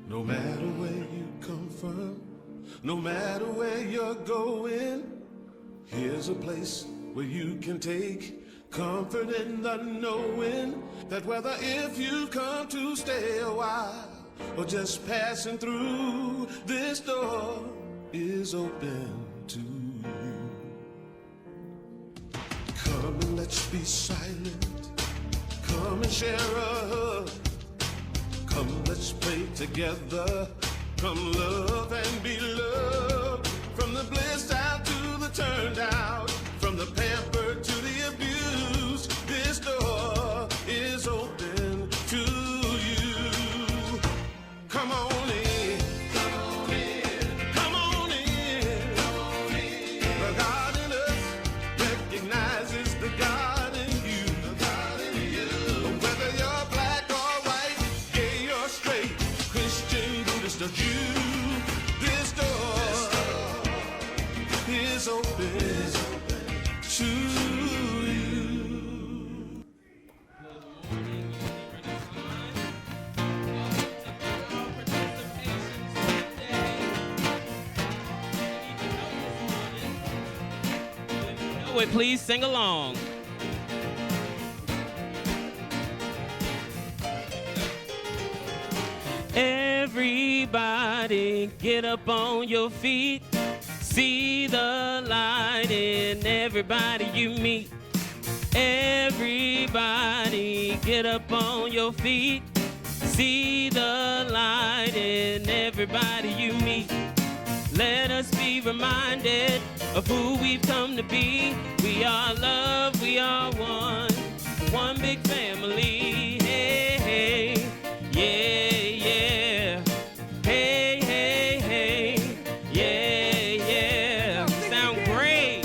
No matter where you come from, no matter where you're going, here's a place where you can take comfort in the knowing that whether if you've come to stay a while or just passing through, this door is open to you. Come and let's be silent. Come and share a hug. Come, let's pray together. Come, love and be loved. From the blissed out to the turned out, from the pampered to the abused, this door is open to you. Come on in. Come on in. Come on in. Come on in. The God in us recognizes the God in you. The God in you. Whether you're black or white, gay or straight, Christian, Buddhist or Jew, this door is open to you. Please sing along. Everybody get up on your feet. See the light in everybody you meet. Everybody get up on your feet. See the light in everybody you meet. Let us be reminded of who we've come to be. We are love, we are one, one big family. Hey, hey, yeah, yeah. Hey, hey, hey, yeah, yeah. Sound great.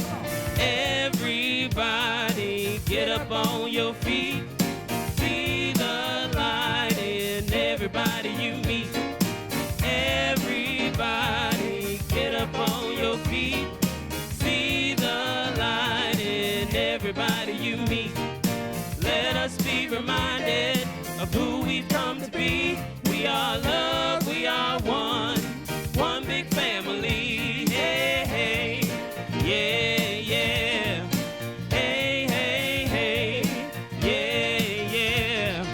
Everybody get up on your feet. See the light in everybody you meet. Everybody get up on your feet. See the light in everybody you meet. Let us be reminded of who we've come to be. We are love, we are one, one big family. Hey, hey, yeah, yeah. Hey, hey, hey, yeah, yeah.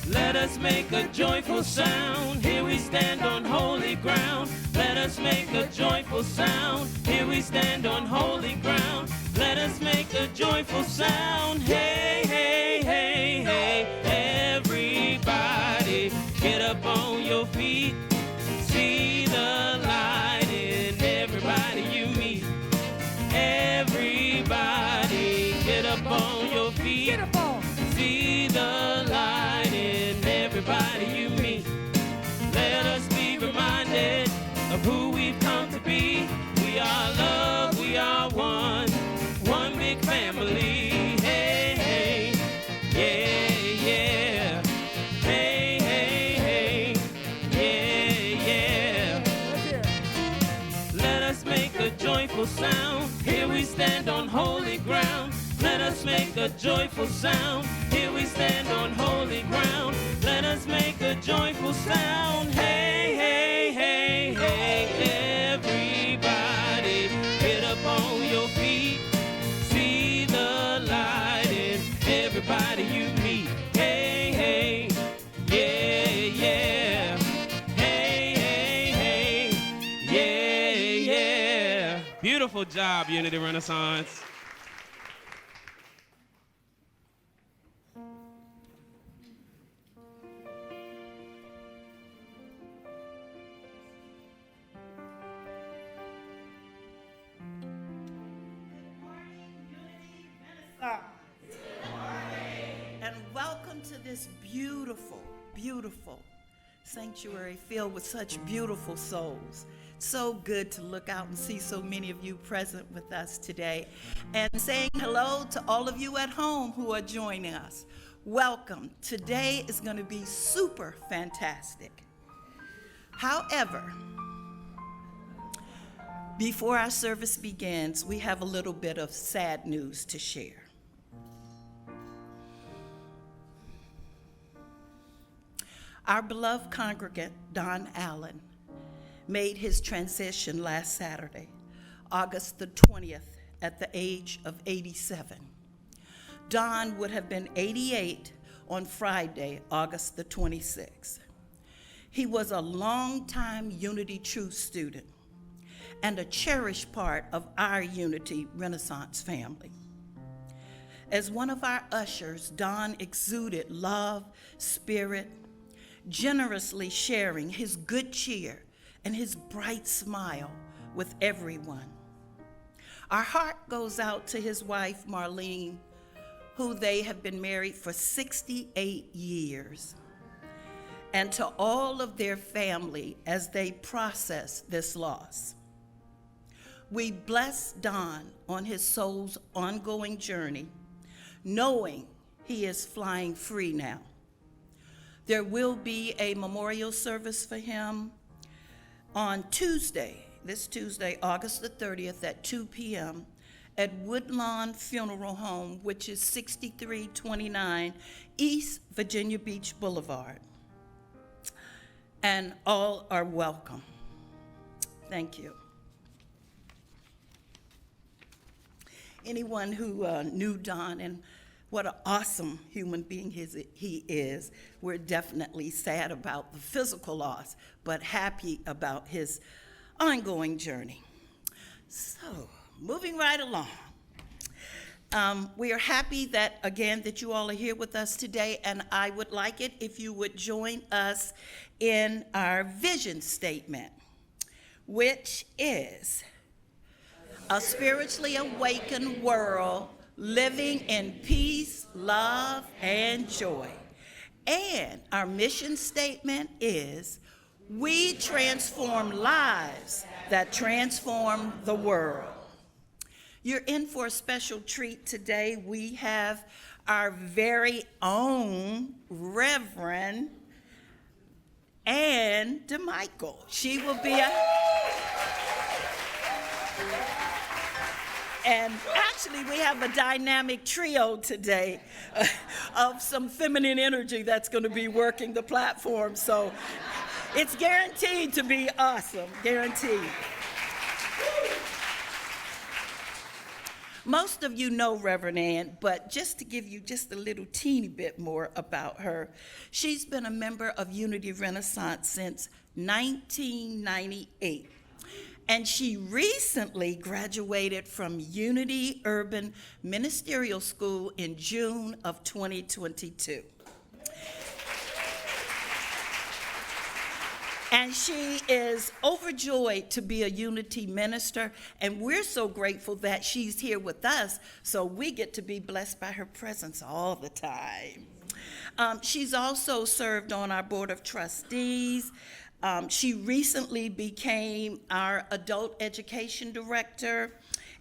Let us make a joyful sound. Here we stand on holy ground. Let us make a joyful sound. Here we stand on holy ground. Let us make a joyful sound. Hey, hey, hey, hey. Everybody get up on your feet. See the light in everybody you meet. Everybody get up on your feet. Get up on. See the light in everybody you meet. Let us be reminded of who we've come to be. We are love, we are one, one big family. Hey, hey, yeah, yeah. Hey, hey, hey, yeah, yeah. Let us make a joyful sound. Here we stand on holy ground. Let us make a joyful sound. Here we stand on holy ground. Let us make a joyful sound. Hey, hey, hey, hey. Everybody get up on your feet. See the light in everybody you meet. Hey, hey, yeah, yeah. Hey, hey, hey, yeah, yeah. Beautiful job, Unity Renaissance. And welcome to this beautiful, beautiful sanctuary filled with such beautiful souls. So good to look out and see so many of you present with us today. And saying hello to all of you at home who are joining us. Welcome. Today is going to be super fantastic. However, before our service begins, we have a little bit of sad news to share. Our beloved congregant, Don Allen, made his transition last Saturday, August the 20th, at the age of 87. Don would have been 88 on Friday, August the 26th. He was a longtime Unity Truth student and a cherished part of our Unity Renaissance family. As one of our ushers, Don exuded love, spirit, generously sharing his good cheer and his bright smile with everyone. Our heart goes out to his wife, Marlene, who they have been married for 68 years, and to all of their family as they process this loss. We bless Don on his soul's ongoing journey, knowing he is flying free now. There will be a memorial service for him on this Tuesday, August the 30th at 2 p.m. at Woodlawn Funeral Home, which is 6329 East Virginia Beach Boulevard. And all are welcome. Thank you. Anyone who knew Don and what an awesome human being he is, we're definitely sad about the physical loss, but happy about his ongoing journey. So, moving right along. We are happy that you all are here with us today, and I would like it if you would join us in our vision statement, which is a spiritually awakened world living in peace, love, and joy. And our mission statement is, we transform lives that transform the world. You're in for a special treat today. We have our very own Reverend Ann DeMichael. She will be and actually we have a dynamic trio today of some feminine energy that's going to be working the platform. So it's guaranteed to be awesome, guaranteed. Most of you know Reverend Ann, but just to give you just a little teeny bit more about her, she's been a member of Unity Renaissance since 1998. And she recently graduated from Unity Urban Ministerial School in June of 2022. And she is overjoyed to be a Unity minister, and we're so grateful that she's here with us, so we get to be blessed by her presence all the time. She's also served on our Board of Trustees. She recently became our Adult Education Director,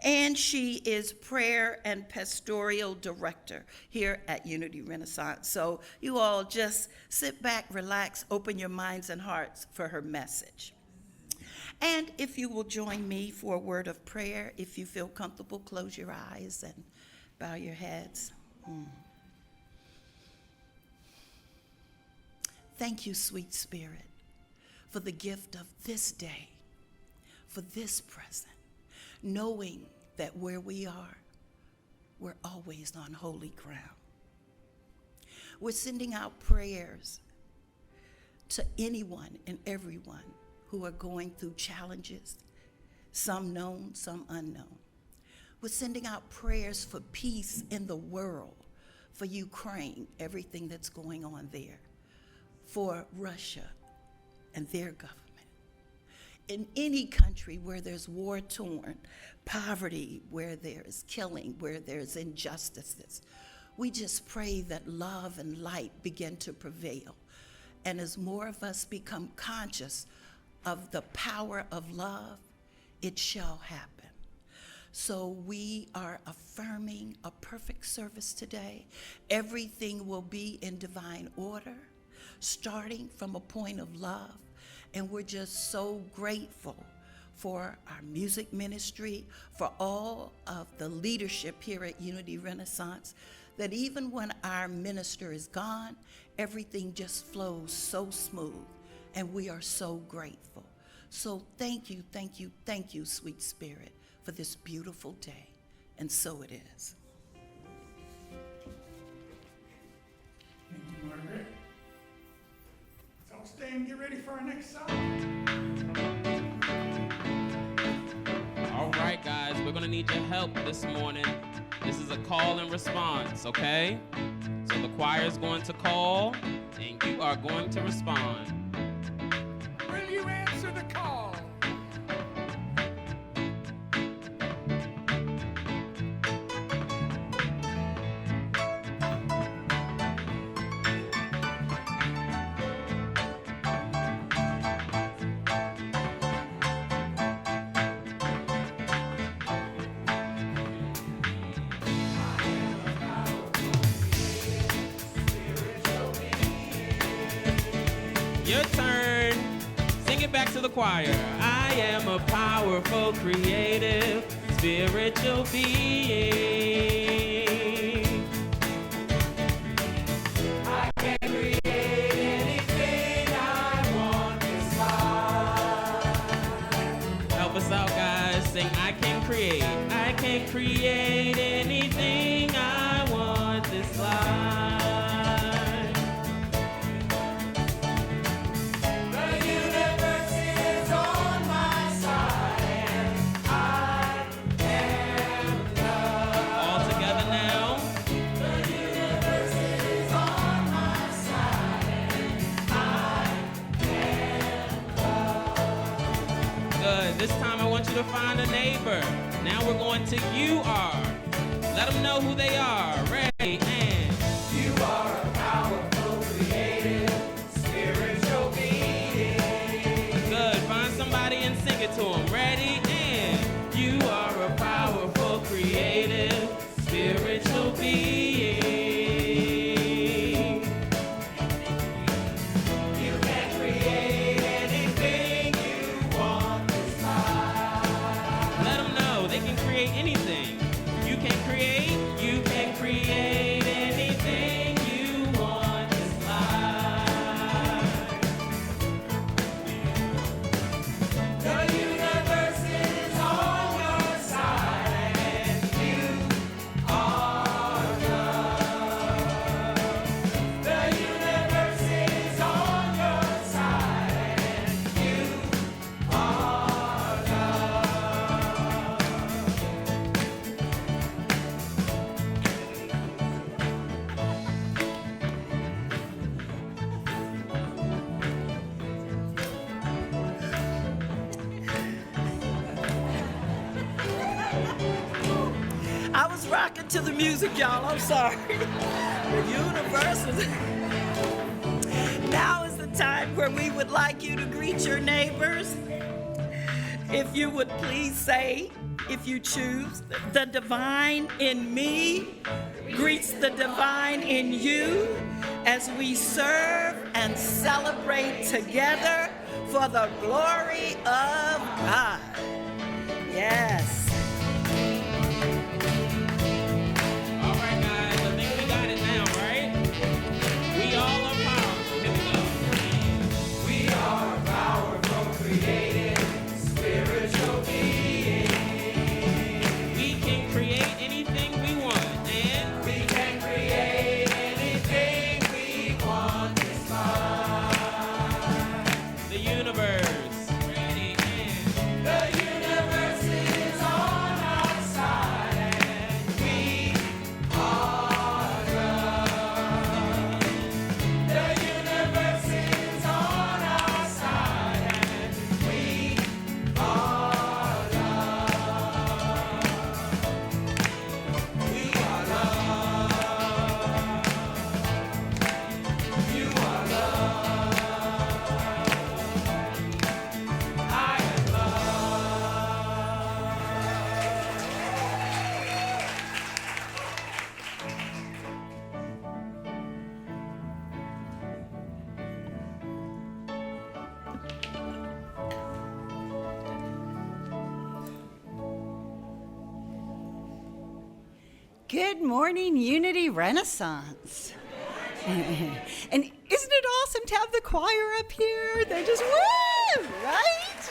and she is Prayer and Pastoral Director here at Unity Renaissance. So you all just sit back, relax, open your minds and hearts for her message. And if you will join me for a word of prayer, if you feel comfortable, close your eyes and bow your heads. Thank you, sweet Spirit, for the gift of this day, for this present, knowing that where we are, we're always on holy ground. We're sending out prayers to anyone and everyone who are going through challenges, some known, some unknown. We're sending out prayers for peace in the world, for Ukraine, everything that's going on there, for Russia and their government. In any country where there's war-torn, poverty, where there's killing, where there's injustices, we just pray that love and light begin to prevail. And as more of us become conscious of the power of love, it shall happen. So we are affirming a perfect service today. Everything will be in divine order, starting from a point of love. And we're just so grateful for our music ministry, for all of the leadership here at Unity Renaissance, that even when our minister is gone, everything just flows so smooth, and we are so grateful. So thank you, thank you, thank you, sweet Spirit, for this beautiful day, and so it is. Thank you, Margaret. So stay and get ready for our next song. All right, guys, we're going to need your help this morning. This is a call and response, okay? So the choir is going to call, and you are going to respond. Will you answer the call? Your turn. Sing it back to the choir. I am a powerful, creative, spiritual being. I can create anything I want this life. Help us out, guys. Sing, I can create. I can create anything I want this life. This time I want you to find a neighbor. Now we're going to you are. Let them know who they are. Ready, and you are a powerful, creative, spiritual being. Good. Find somebody and sing it to them. Ready, and you are a powerful, creative, spiritual being. You can create anything you want. Let them know they can create anything. You can create anything you want this life. The universe is on your side and you are love. The universe is on your side and you are love. I was rocking to the music, y'all. I'm sorry. The universe is. Now is the time where we would like you to greet your neighbors. If you would please say, if you choose, the divine in me greets the divine in you as we serve and celebrate together for the glory of God. Yes. All right, guys, I think we got it now, right? We all are powerful. Here we go. We are powerful, creative, spiritual beings. We can create anything we want, and we can create anything we want this life. The universe. Ready, and the universe is on Good morning, Unity Renaissance. And isn't it awesome to have the choir up here? They're just woo, right?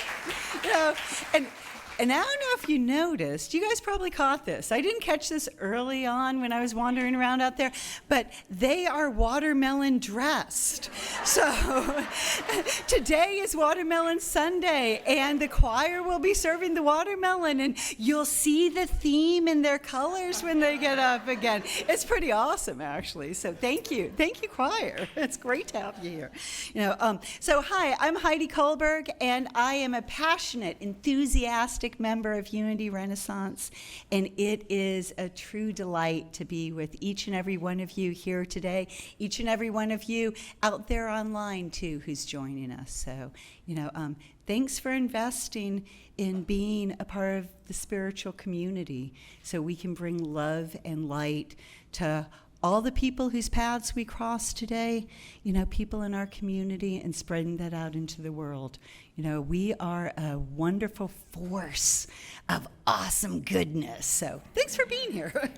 You know, and I don't know if you noticed, you guys probably caught this. I didn't catch this early on when I was wandering around out there, but they are watermelon dressed. So today is Watermelon Sunday, and the choir will be serving the watermelon, and you'll see the theme in their colors when they get up again. It's pretty awesome, actually. So thank you, choir. It's great to have you here. You know, so hi, I'm Heidi Kohlberg, and I am a passionate, enthusiastic member of Unity Renaissance, and it is a true delight to be with each and every one of you here today, each and every one of you out there online too who's joining us. So, you know, thanks for investing in being a part of the spiritual community so we can bring love and light to all the people whose paths we cross today, you know, people in our community, and spreading that out into the world. You know, we are a wonderful force of awesome goodness. So thanks for being here.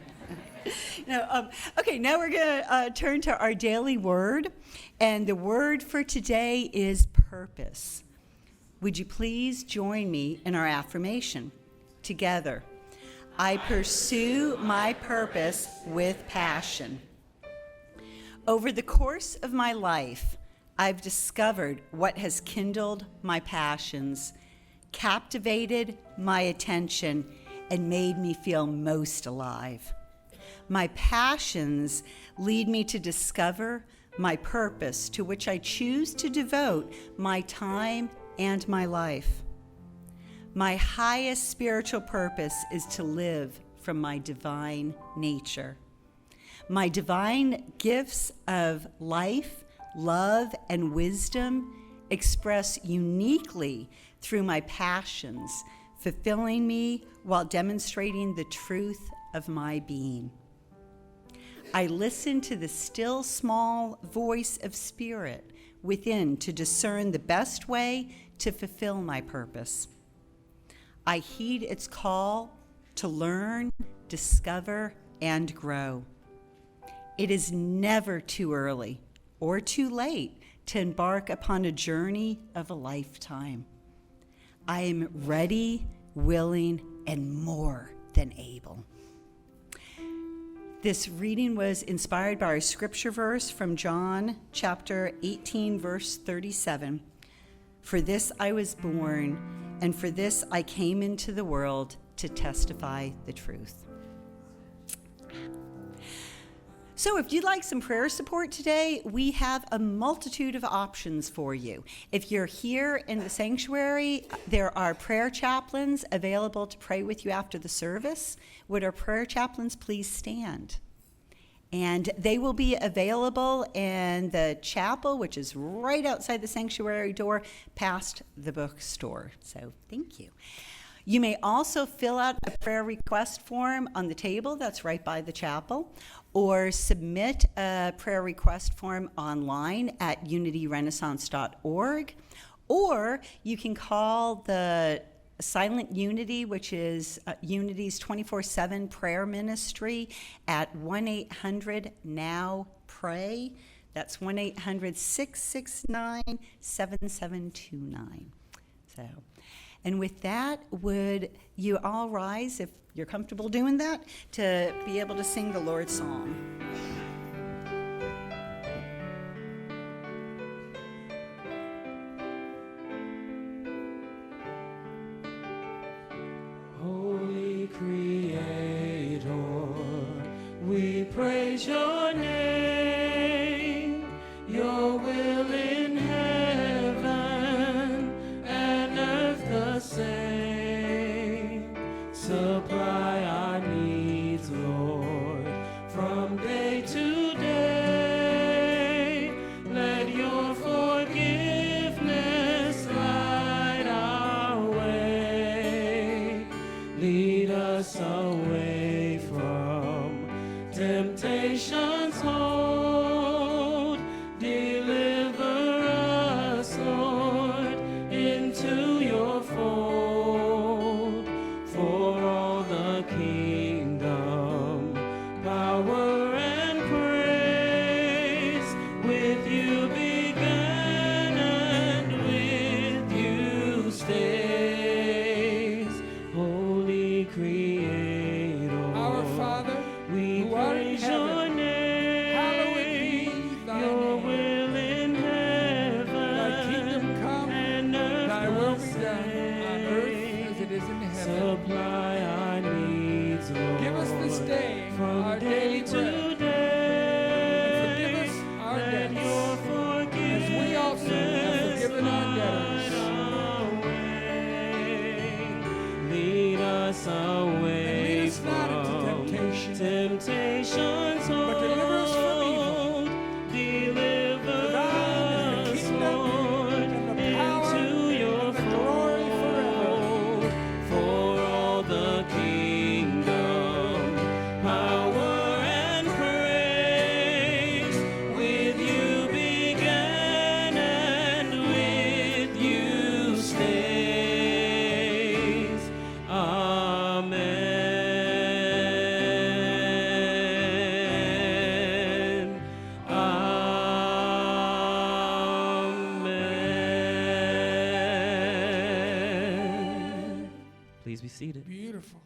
Okay, now we're going to turn to our daily word. And the word for today is purpose. Would you please join me in our affirmation? Together. I pursue my purpose with passion. Over the course of my life, I've discovered what has kindled my passions, captivated my attention, and made me feel most alive. My passions lead me to discover my purpose, to which I choose to devote my time and my life. My highest spiritual purpose is to live from my divine nature. My divine gifts of life, love, and wisdom express uniquely through my passions, fulfilling me while demonstrating the truth of my being. I listen to the still small voice of spirit within to discern the best way to fulfill my purpose. I heed its call to learn, discover, and grow. It is never too early or too late to embark upon a journey of a lifetime. I am ready, willing, and more than able. This reading was inspired by our scripture verse from John chapter 18, verse 37. For this I was born, and for this I came into the world to testify the truth. So if you'd like some prayer support today, we have a multitude of options for you. If you're here in the sanctuary, there are prayer chaplains available to pray with you after the service. Would our prayer chaplains please stand? And they will be available in the chapel, which is right outside the sanctuary door, past the bookstore. So thank you. You may also fill out a prayer request form on the table that's right by the chapel, or submit a prayer request form online at unityrenaissance.org, or you can call the Silent Unity, which is Unity's 24/7 prayer ministry, at 1-800-NOW-PRAY. That's 1-800-669-7729. So, and with that, would you all rise, if you're comfortable doing that, to be able to sing the Lord's Song? Holy Creator, we praise your name, your will in heaven and earth the same. Supply our needs, Lord, from day to day. Let your forgiveness light our way. Lead us away from temptation's hold. Deliver us, Lord, into your fold. For all the kingdom, power and praise. With you began and with you stays. Holy Creator, Our Father, we who art in praise heaven, your name. hallowed be thy Your name. will in heaven. Thy kingdom come, and earth thy will be the done on earth same. as it is in heaven. Supply our needs, Lord. Give us this day from our day daily to bread. day. And forgive us our Let debts, your as we also have forgiven our debtors. Lead us away And lead us not into from temptation's but deliver us from evil. hold. Deliver For thine is the us, kingdom, Lord, and the power, into your and the glory forever. fold. For all the kingdom, power, and praise. With you began and with you stays. Amen. Amen. Please be seated. Beautiful.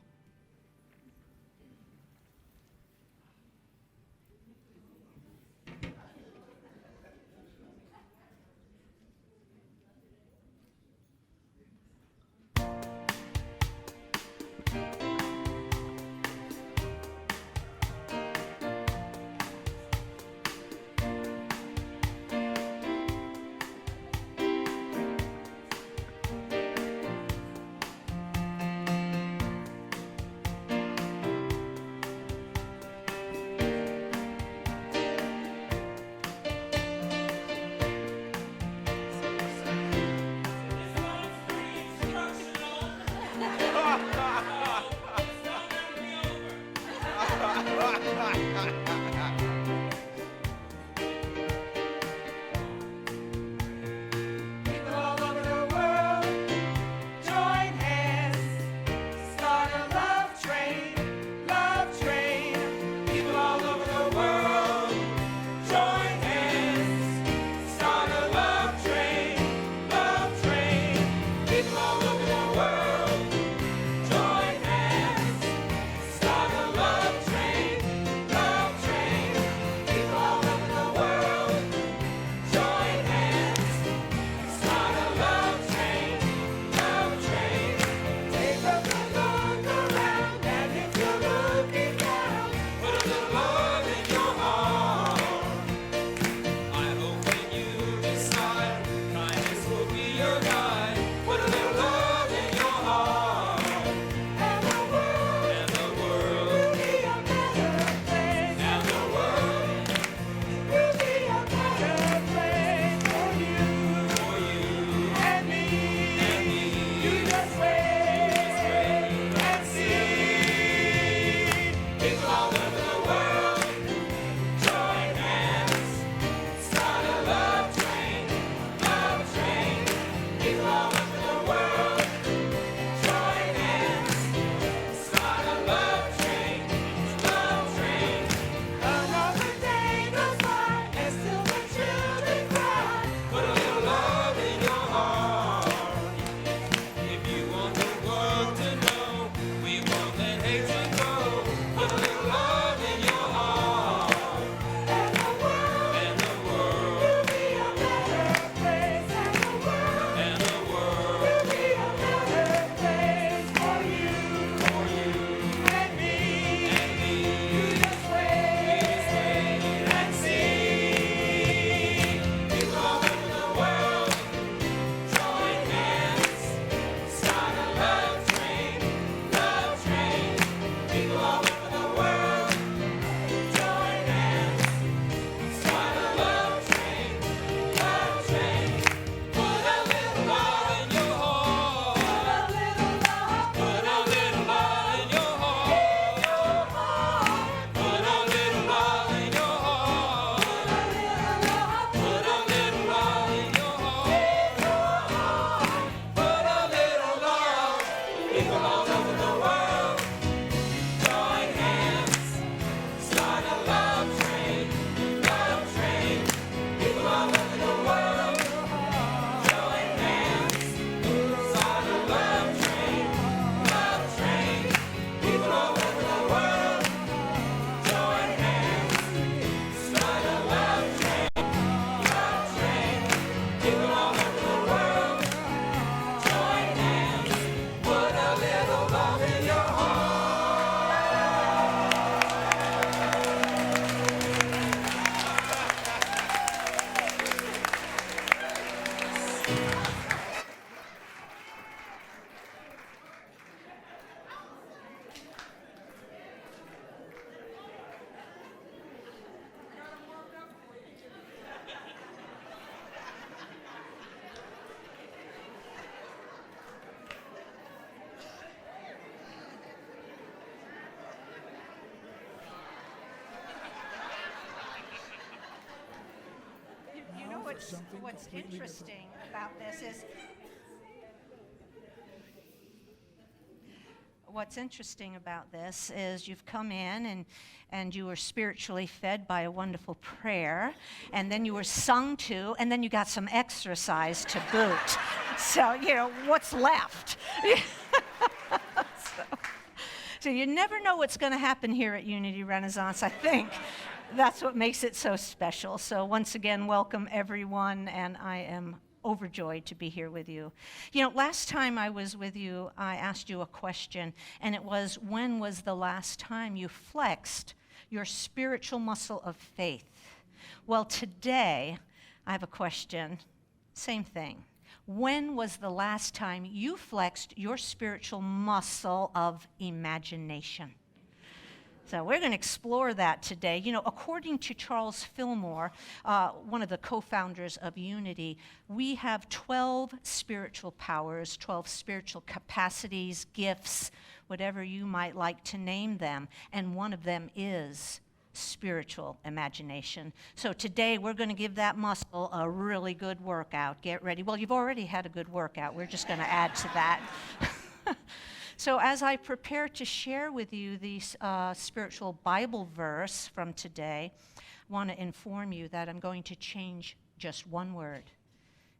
something what's completely interesting about this is you've come in and you were spiritually fed by a wonderful prayer, and then you were sung to, and then you got some exercise to boot. So, what's left? So you never know what's going to happen here at Unity Renaissance, I think. That's what makes it so special. So once again, welcome everyone, and I am overjoyed to be here with you. Last time I was with you, I asked you a question, and it was, when was the last time you flexed your spiritual muscle of faith? Well, today, I have a question. Same thing. When was the last time you flexed your spiritual muscle of imagination? So we're going to explore that today. According to Charles Fillmore, one of the co-founders of Unity, we have 12 spiritual powers, 12 spiritual capacities, gifts, whatever you might like to name them, and one of them is spiritual imagination. So today we're going to give that muscle a really good workout. Get ready. Well, you've already had a good workout. We're just going to add to that. So as I prepare to share with you the spiritual Bible verse from today, I want to inform you that I'm going to change just one word.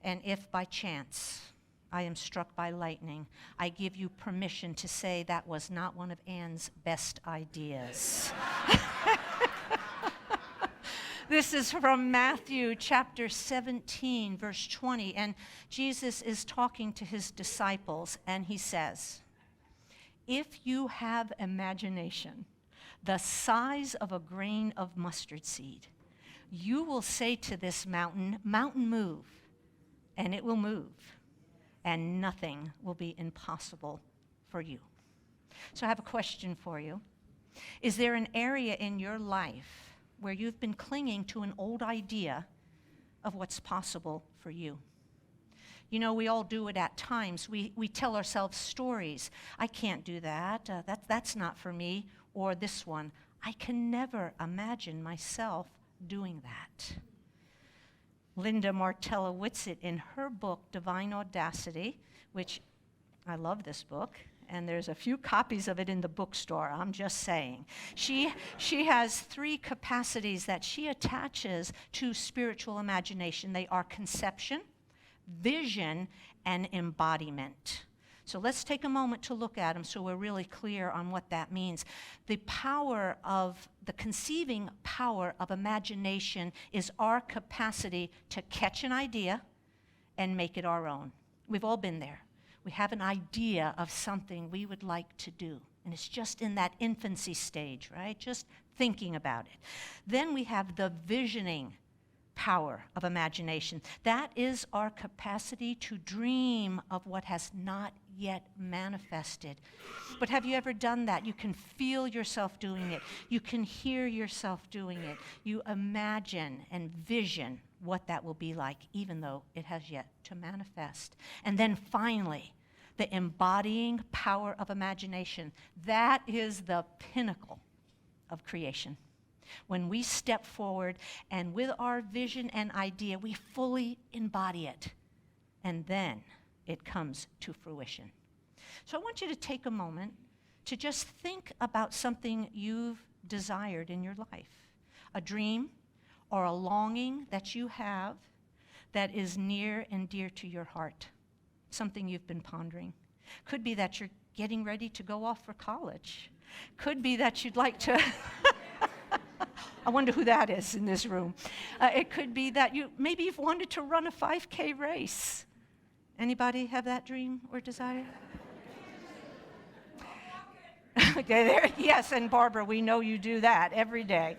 And if by chance I am struck by lightning, I give you permission to say that was not one of Anne's best ideas. This is from Matthew chapter 17, verse 20, and Jesus is talking to his disciples, and he says, "If you have imagination the size of a grain of mustard seed, you will say to this mountain, 'Mountain, move,' and it will move, and nothing will be impossible for you." So I have a question for you. Is there an area in your life where you've been clinging to an old idea of what's possible for you? We all do it at times. We tell ourselves stories. I can't do that. That's not for me. Or this one, I can never imagine myself doing that. Linda Martella Whitsitt, in her book, Divine Audacity, which I love this book, and there's a few copies of it in the bookstore, I'm just saying. She has 3 capacities that she attaches to spiritual imagination. They are conception, vision, and embodiment. So let's take a moment to look at them so we're really clear on what that means. The conceiving power of imagination is our capacity to catch an idea and make it our own. We've all been there. We have an idea of something we would like to do, and it's just in that infancy stage, right? Just thinking about it. Then we have the visioning power of imagination. That is our capacity to dream of what has not yet manifested. But have you ever done that? You can feel yourself doing it. You can hear yourself doing it. You imagine and vision what that will be like, even though it has yet to manifest. And then finally, the embodying power of imagination. That is the pinnacle of creation. When we step forward and with our vision and idea, we fully embody it. And then it comes to fruition. So I want you to take a moment to just think about something you've desired in your life. A dream or a longing that you have that is near and dear to your heart. Something you've been pondering. Could be that you're getting ready to go off for college. Could be that you'd like to... I wonder who that is in this room. It could be that maybe you've wanted to run a 5K race. Anybody have that dream or desire? Okay, there, yes, and Barbara, we know you do that every day.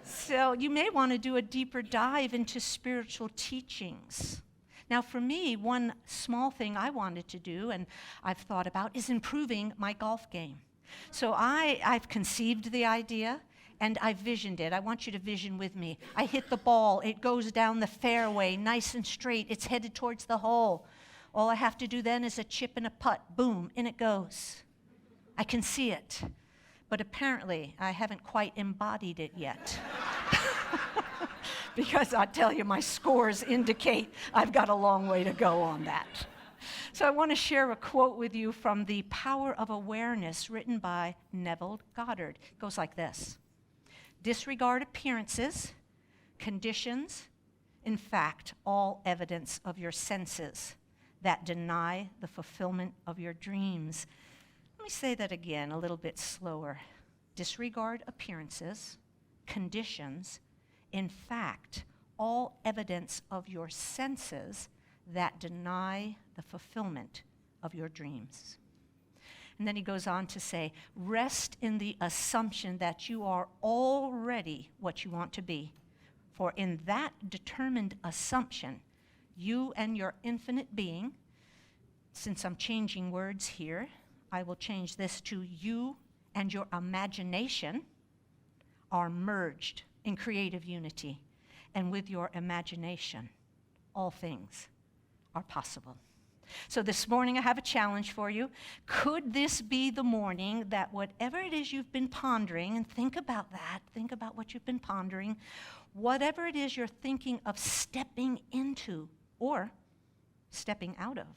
So you may want to do a deeper dive into spiritual teachings. Now, for me, one small thing I wanted to do, and I've thought about, is improving my golf game. So I've conceived the idea, and I visioned it. I want you to vision with me. I hit the ball. It goes down the fairway, nice and straight. It's headed towards the hole. All I have to do then is a chip and a putt. Boom, in it goes. I can see it. But apparently, I haven't quite embodied it yet. because I tell you, my scores indicate I've got a long way to go on that. So I want to share a quote with you from The Power of Awareness, written by Neville Goddard. It goes like this: disregard appearances, conditions, in fact, all evidence of your senses that deny the fulfillment of your dreams. Let me say that again a little bit slower. Disregard appearances, conditions, in fact, all evidence of your senses that deny the fulfillment of your dreams. And then he goes on to say, rest in the assumption that you are already what you want to be. For in that determined assumption, you and your infinite being, since I'm changing words here, I will change this to you and your imagination are merged in creative unity. And with your imagination, all things are possible. So this morning I have a challenge for you. Could this be the morning that whatever it is you've been pondering, and think about that, think about what you've been pondering, whatever it is you're thinking of stepping into or stepping out of,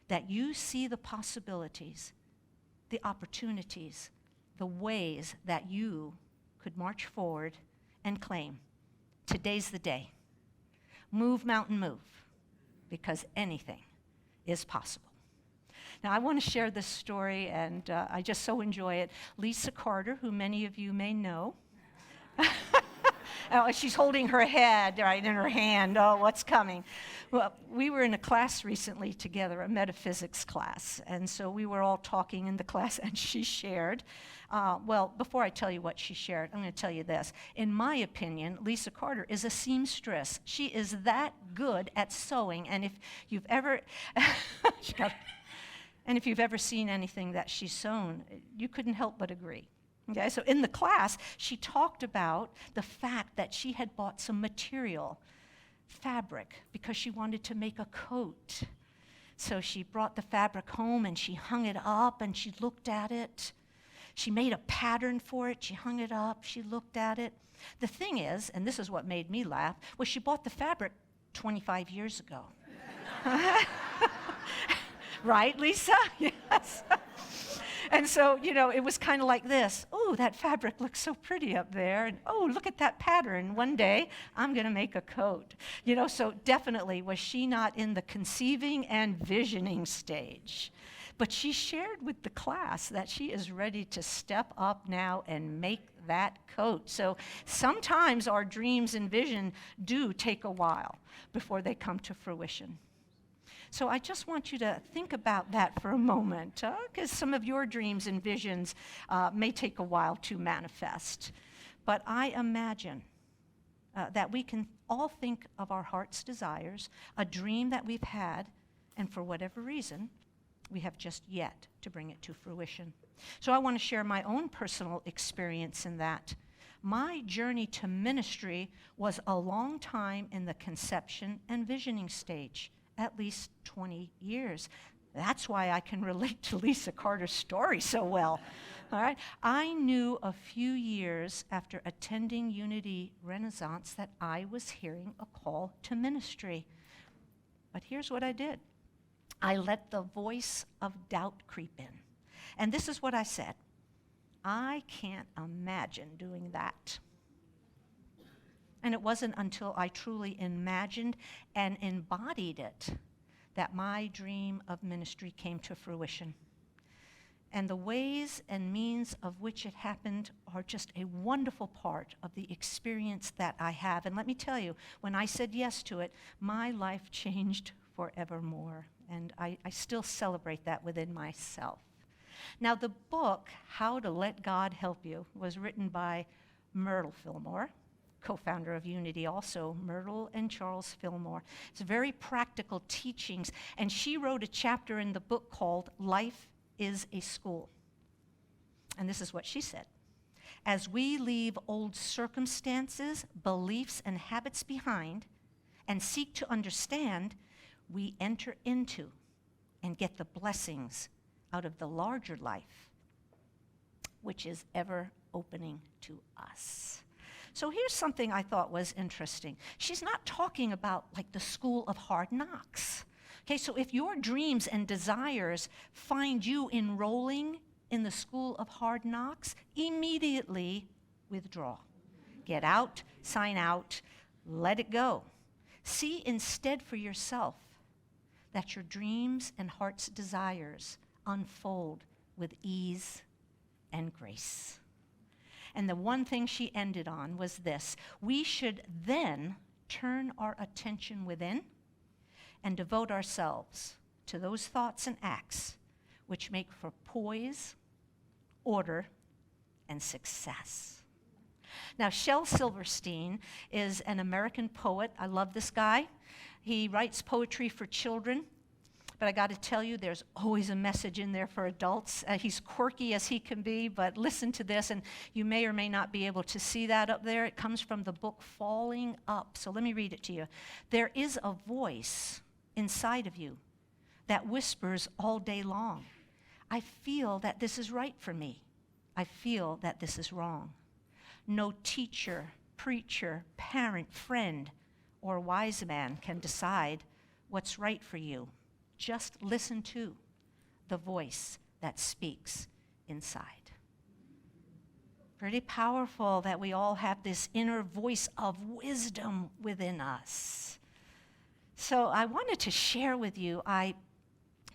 that you see the possibilities, the opportunities, the ways that you could march forward and claim, today's the day. Move, mountain, move, because anything is possible. Now, I want to share this story, and I just so enjoy it. Lisa Carter, who many of you may know, she's holding her head right in her hand. Oh, what's coming? Well, we were in a class recently together, a metaphysics class, and so we were all talking in the class, and she shared. Well, before I tell you what she shared, I'm going to tell you this. In my opinion, Lisa Carter is a seamstress. She is that good at sewing, and if you've ever, and if you've ever seen anything that she's sewn, you couldn't help but agree. Okay, so in the class, she talked about the fact that she had bought some material, fabric, because she wanted to make a coat. So she brought the fabric home and she hung it up and she looked at it. She made a pattern for it, she hung it up, she looked at it. The thing is, and this is what made me laugh, was she bought the fabric 25 years ago. Right, Lisa? Yes. And so, it was kind of like this. Oh, that fabric looks so pretty up there. And oh, look at that pattern. One day, I'm going to make a coat. So definitely, was she not in the conceiving and visioning stage? But she shared with the class that she is ready to step up now and make that coat. So sometimes our dreams and vision do take a while before they come to fruition. So I just want you to think about that for a moment, because some of your dreams and visions may take a while to manifest. But I imagine that we can all think of our heart's desires, a dream that we've had, and for whatever reason, we have just yet to bring it to fruition. So I want to share my own personal experience in that. My journey to ministry was a long time in the conception and visioning stage. At least 20 years. That's why I can relate to Lisa Carter's story so well. All right. I knew a few years after attending Unity Renaissance that I was hearing a call to ministry. But here's what I did. I let the voice of doubt creep in. And this is what I said. I can't imagine doing that. And it wasn't until I truly imagined and embodied it that my dream of ministry came to fruition. And the ways and means of which it happened are just a wonderful part of the experience that I have. And let me tell you, when I said yes to it, my life changed forevermore. And I still celebrate that within myself. Now, the book, How to Let God Help You, was written by Myrtle Fillmore, co-founder of Unity also, Myrtle and Charles Fillmore. It's very practical teachings, and she wrote a chapter in the book called Life is a School. And this is what she said. As we leave old circumstances, beliefs, and habits behind and seek to understand, we enter into and get the blessings out of the larger life, which is ever opening to us. So here's something I thought was interesting. She's not talking about like the school of hard knocks. Okay, so if your dreams and desires find you enrolling in the school of hard knocks, immediately withdraw. Get out, sign out, let it go. See instead for yourself that your dreams and heart's desires unfold with ease and grace. And the one thing she ended on was this: we should then turn our attention within and devote ourselves to those thoughts and acts which make for poise, order, and success. Now, Shel Silverstein is an American poet. I love this guy. He writes poetry for children, but I got to tell you, there's always a message in there for adults. He's quirky as he can be, but listen to this, and you may or may not be able to see that up there. It comes from the book Falling Up. So let me read it to you. There is a voice inside of you that whispers all day long, I feel that this is right for me. I feel that this is wrong. No teacher, preacher, parent, friend, or wise man can decide what's right for you. Just listen to the voice that speaks inside. Pretty powerful that we all have this inner voice of wisdom within us. So I wanted to share with you, I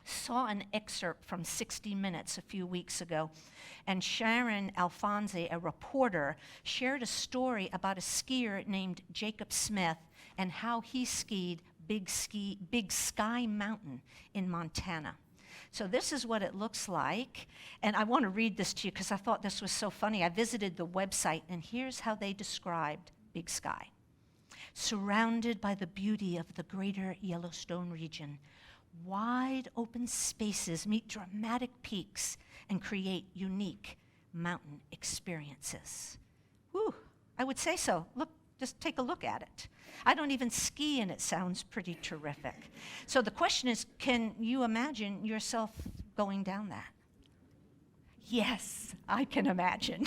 saw an excerpt from 60 Minutes a few weeks ago, and Sharon Alfonsi, a reporter, shared a story about a skier named Jacob Smith and how he skied Big Sky Mountain in Montana. So this is what it looks like, and I want to read this to you because I thought this was so funny. I visited the website, and here's how they described Big Sky. Surrounded by the beauty of the greater Yellowstone region, wide open spaces meet dramatic peaks and create unique mountain experiences. Whew, I would say so. Look, just take a look at it. I don't even ski, and it sounds pretty terrific. So the question is, can you imagine yourself going down that? Yes, I can imagine.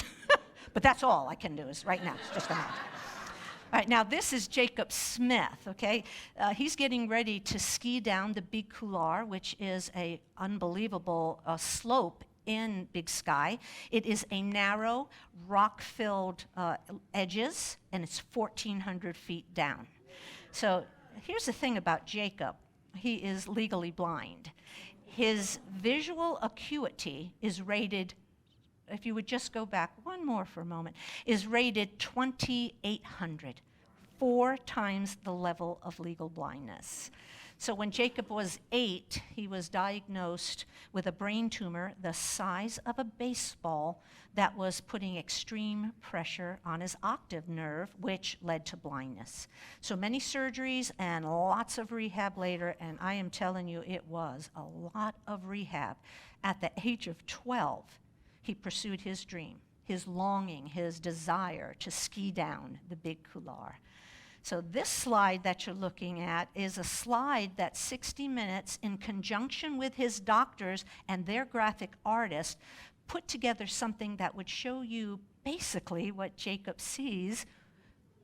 But that's all I can do is right now, just imagine. All right, now this is Jacob Smith, okay? He's getting ready to ski down the Big Couloir, which is an unbelievable slope in Big Sky. It is a narrow, rock-filled edges, and it's 1,400 feet down. So here's the thing about Jacob. He is legally blind. His visual acuity is rated, if you would just go back one more for a moment, is rated 2,800, 4 times the level of legal blindness. So when Jacob was 8, he was diagnosed with a brain tumor the size of a baseball that was putting extreme pressure on his octave nerve, which led to blindness. So many surgeries and lots of rehab later, and I am telling you, it was a lot of rehab. At the age of 12, he pursued his dream, his longing, his desire to ski down the Big Couloir. So this slide that you're looking at is a slide that 60 Minutes, in conjunction with his doctors and their graphic artist, put together something that would show you basically what Jacob sees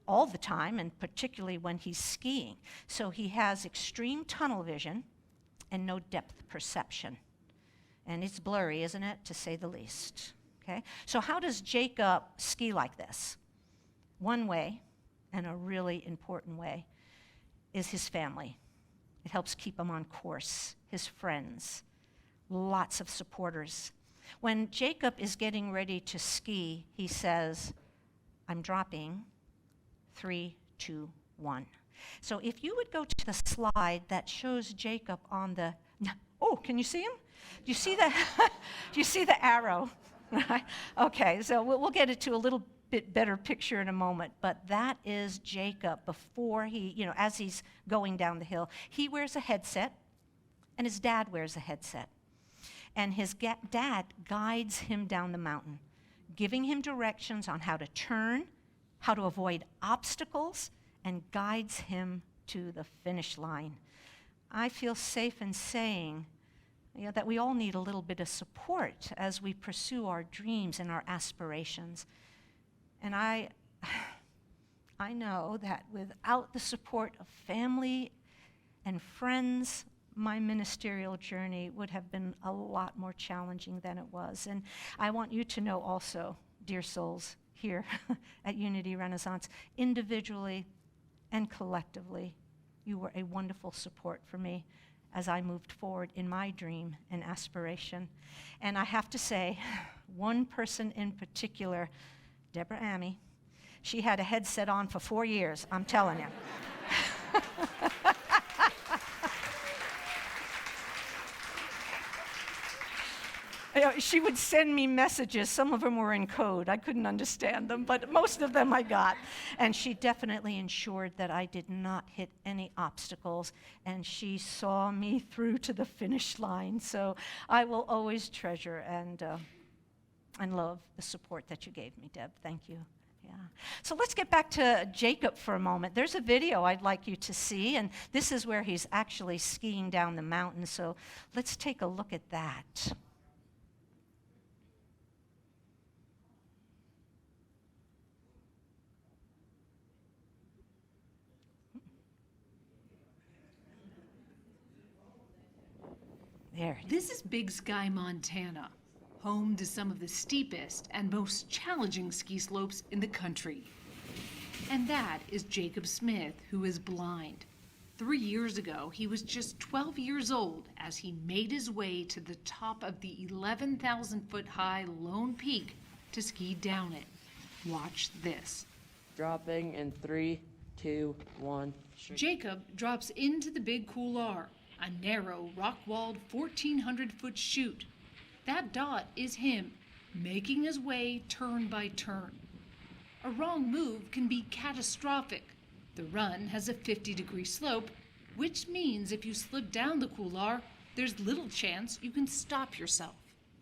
all the time, and particularly when he's skiing. So he has extreme tunnel vision and no depth perception. And it's blurry, isn't it, to say the least? Okay? So how does Jacob ski like this? One way, and a really important way, is his family. It helps keep him on course. His friends, lots of supporters. When Jacob is getting ready to ski, he says, I'm dropping, 3, 2, 1. So if you would go to the slide that shows Jacob on the, oh, can you see him? Do you see the, do you see the arrow? Okay, so we'll get it to a little bit better picture in a moment, but that is Jacob before he, as he's going down the hill. He wears a headset, and his dad wears a headset. And his dad guides him down the mountain, giving him directions on how to turn, how to avoid obstacles, and guides him to the finish line. I feel safe in saying that we all need a little bit of support as we pursue our dreams and our aspirations. And I know that without the support of family and friends, my ministerial journey would have been a lot more challenging than it was. And I want you to know also, dear souls here at Unity Renaissance, individually and collectively, you were a wonderful support for me as I moved forward in my dream and aspiration. And I have to say, one person in particular, Deborah Amy, she had a headset on for 4 years, I'm telling you. She would send me messages. Some of them were in code. I couldn't understand them, but most of them I got. And she definitely ensured that I did not hit any obstacles, and she saw me through to the finish line. So I will always treasure and love the support that you gave me, Deb. Thank you. Yeah. So let's get back to Jacob for a moment. There's a video I'd like you to see, and this is where he's actually skiing down the mountain. So let's take a look at that. There. This is Big Sky, Montana, home to some of the steepest and most challenging ski slopes in the country. And that is Jacob Smith, who is blind. 3 years ago, he was just 12 years old as he made his way to the top of the 11,000-foot high Lone Peak to ski down it. Watch this. Dropping in 3, 2, 1. Jacob drops into the Big Couloir, a narrow, rock-walled 1,400-foot chute. That dot is him, making his way turn by turn. A wrong move can be catastrophic. The run has a 50-degree slope, which means if you slip down the couloir, there's little chance you can stop yourself.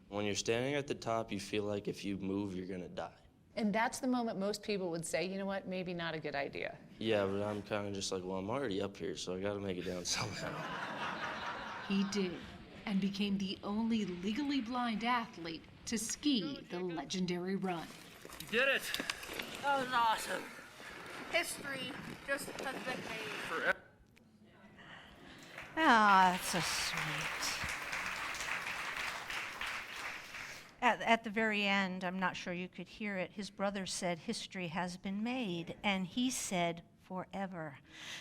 When you're standing at the top, you feel like if you move, you're gonna die. And that's the moment most people would say, you know what, maybe not a good idea. Yeah, but I'm kind of just like, well, I'm already up here, so I gotta make it down somehow. He did, and became the only legally blind athlete to ski the legendary run. You did it! That was awesome. History just has been made. Ah, that's so sweet. At the very end, I'm not sure you could hear it, his brother said, history has been made, and he said, forever.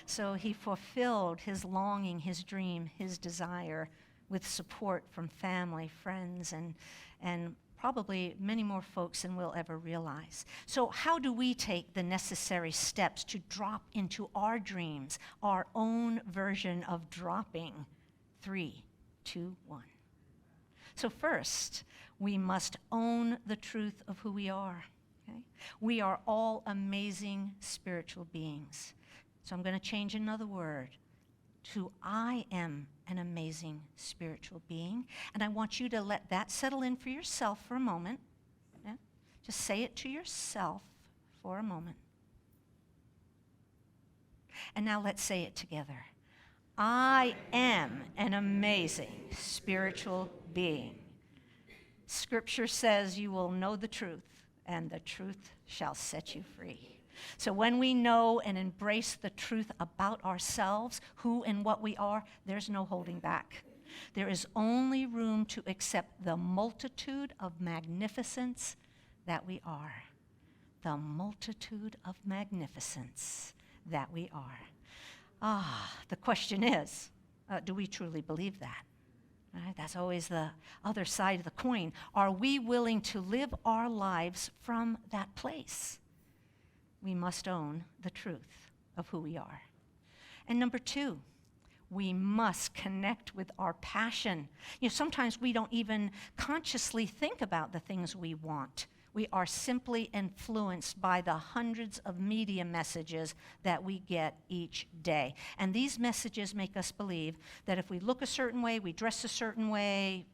So he fulfilled his longing, his dream, his desire with support from family, friends, and probably many more folks than we'll ever realize. So how do we take the necessary steps to drop into our dreams, our own version of dropping? 3, 2, 1. So first, we must own the truth of who we are. Okay? We are all amazing spiritual beings. So I'm going to change another word to I am an amazing spiritual being. And I want you to let that settle in for yourself for a moment. Yeah? Just say it to yourself for a moment. And now let's say it together. I am an amazing spiritual being. Scripture says you will know the truth, and the truth shall set you free. So when we know and embrace the truth about ourselves, who and what we are, there's no holding back. There is only room to accept the multitude of magnificence that we are. The multitude of magnificence that we are. The question is, do we truly believe that? Right? That's always the other side of the coin. Are we willing to live our lives from that place? We must own the truth of who we are. And number 2, we must connect with our passion. You know, sometimes we don't even consciously think about the things we want. We are simply influenced by the hundreds of media messages that we get each day. And these messages make us believe that if we look a certain way, we dress a certain way,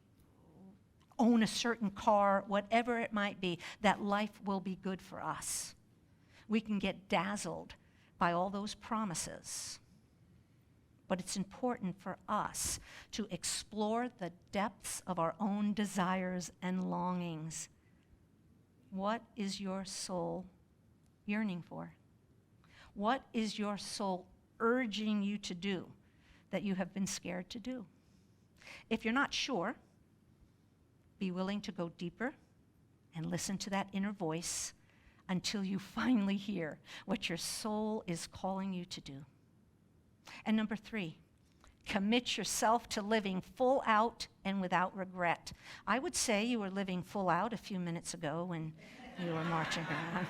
own a certain car, whatever it might be, that life will be good for us. We can get dazzled by all those promises. But it's important for us to explore the depths of our own desires and longings. What is your soul yearning for? What is your soul urging you to do that you have been scared to do? If you're not sure, be willing to go deeper and listen to that inner voice until you finally hear what your soul is calling you to do. And number 3, commit yourself to living full out and without regret. I would say you were living full out a few minutes ago when you were marching around.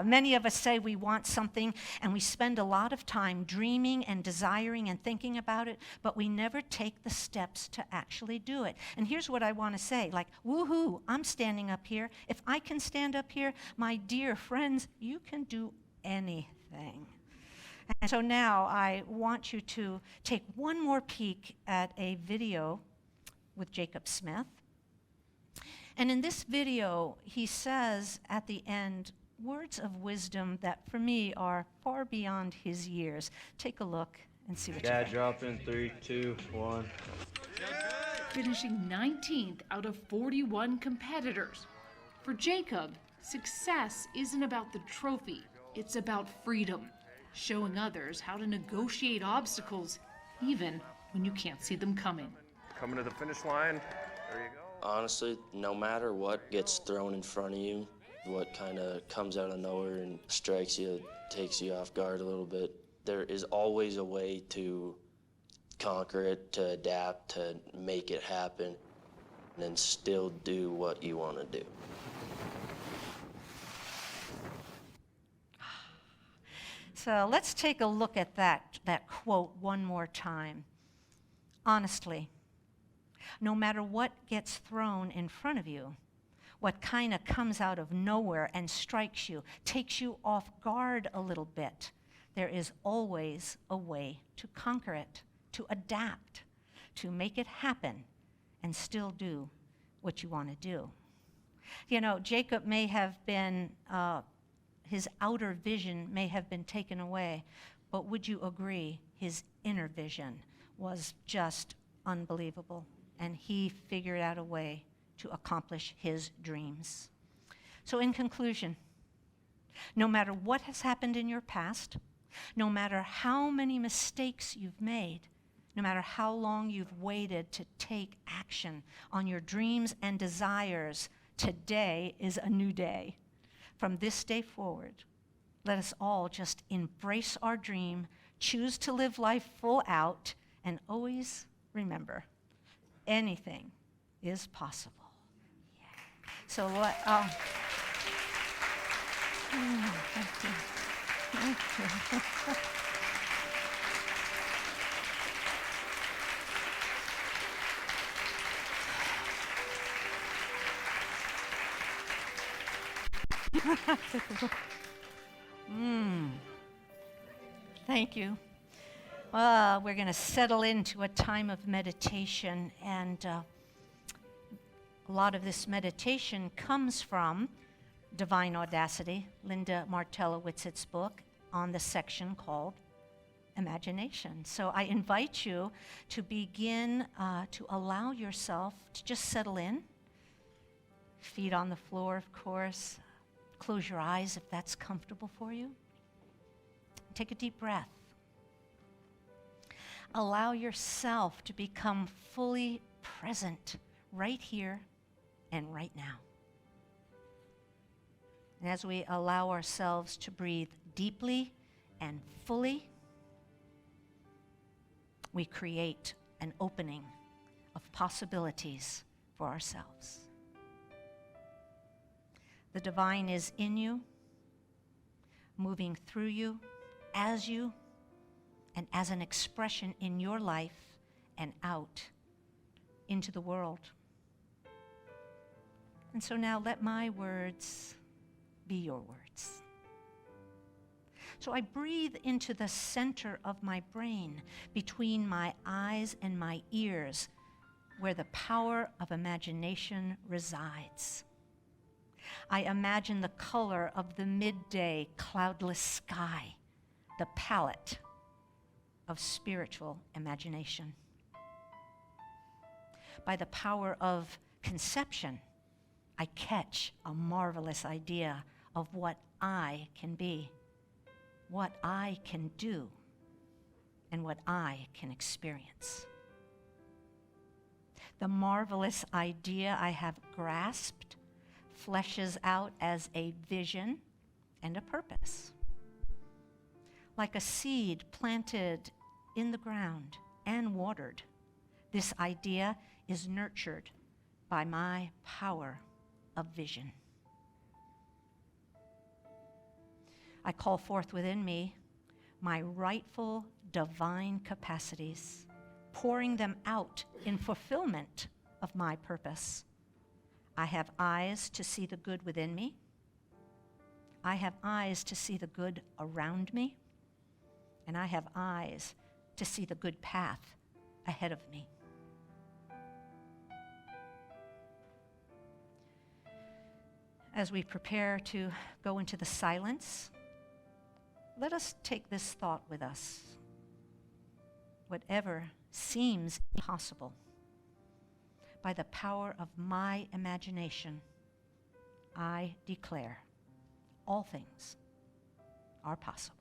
Many of us say we want something, and we spend a lot of time dreaming and desiring and thinking about it, but we never take the steps to actually do it. And here's what I want to say, like, woohoo, I'm standing up here. If I can stand up here, my dear friends, you can do anything. And so now I want you to take one more peek at a video with Jacob Smith. And in this video, he says at the end, words of wisdom that for me are far beyond his years. Take a look and see what you think. Drop in 3, 2, 1. Finishing 19th out of 41 competitors. For Jacob, success isn't about the trophy, it's about freedom, showing others how to negotiate obstacles even when you can't see them coming. Coming to the finish line, there you go. Honestly, no matter what gets thrown in front of you, what kind of comes out of nowhere and strikes you, takes you off guard a little bit, there is always a way to conquer it, to adapt, to make it happen, and still do what you want to do. So let's take a look at that quote one more time. Honestly, no matter what gets thrown in front of you, what kind of comes out of nowhere and strikes you, takes you off guard a little bit, there is always a way to conquer it, to adapt, to make it happen, and still do what you want to do. You know, Jacob may have been, his outer vision may have been taken away, but would you agree his inner vision was just unbelievable, and he figured out a way to accomplish his dreams. So in conclusion, no matter what has happened in your past, no matter how many mistakes you've made, no matter how long you've waited to take action on your dreams and desires, today is a new day. From this day forward, let us all just embrace our dream, choose to live life full out, and always remember, anything is possible. Yeah. So what? Thank you. Thank you. Thank you. We're going to settle into a time of meditation, and a lot of this meditation comes from Divine Audacity, Linda Martella-Witzett's book, on the section called Imagination. So I invite you to begin to allow yourself to just settle in. Feet on the floor, of course. Close your eyes if that's comfortable for you. Take a deep breath. Allow yourself to become fully present right here and right now. And as we allow ourselves to breathe deeply and fully, we create an opening of possibilities for ourselves. The divine is in you, moving through you, as you, and as an expression in your life and out into the world. And so now let my words be your words. So I breathe into the center of my brain, between my eyes and my ears, where the power of imagination resides. I imagine the color of the midday cloudless sky, the palette of spiritual imagination. By the power of conception, I catch a marvelous idea of what I can be. what I can do and what I can experience. The marvelous idea I have grasped fleshes out as a vision and a purpose. Like a seed planted in the ground and watered, this idea is nurtured by my power of vision. I call forth within me my rightful divine capacities, pouring them out in fulfillment of my purpose. I have eyes to see the good within me. I have eyes to see the good around me. And I have eyes to see the good path ahead of me. As we prepare to go into the silence, let us take this thought with us. Whatever seems impossible, by the power of my imagination, I declare all things are possible.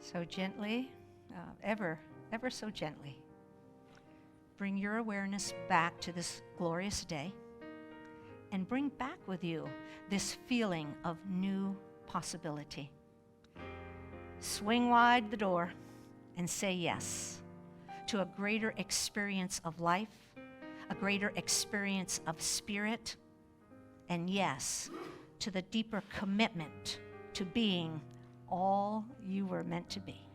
So gently, ever so gently, bring your awareness back to this glorious day and bring back with you this feeling of new possibility. Swing wide the door and say yes to a greater experience of life, a greater experience of spirit, and yes to the deeper commitment to being all you were meant to be.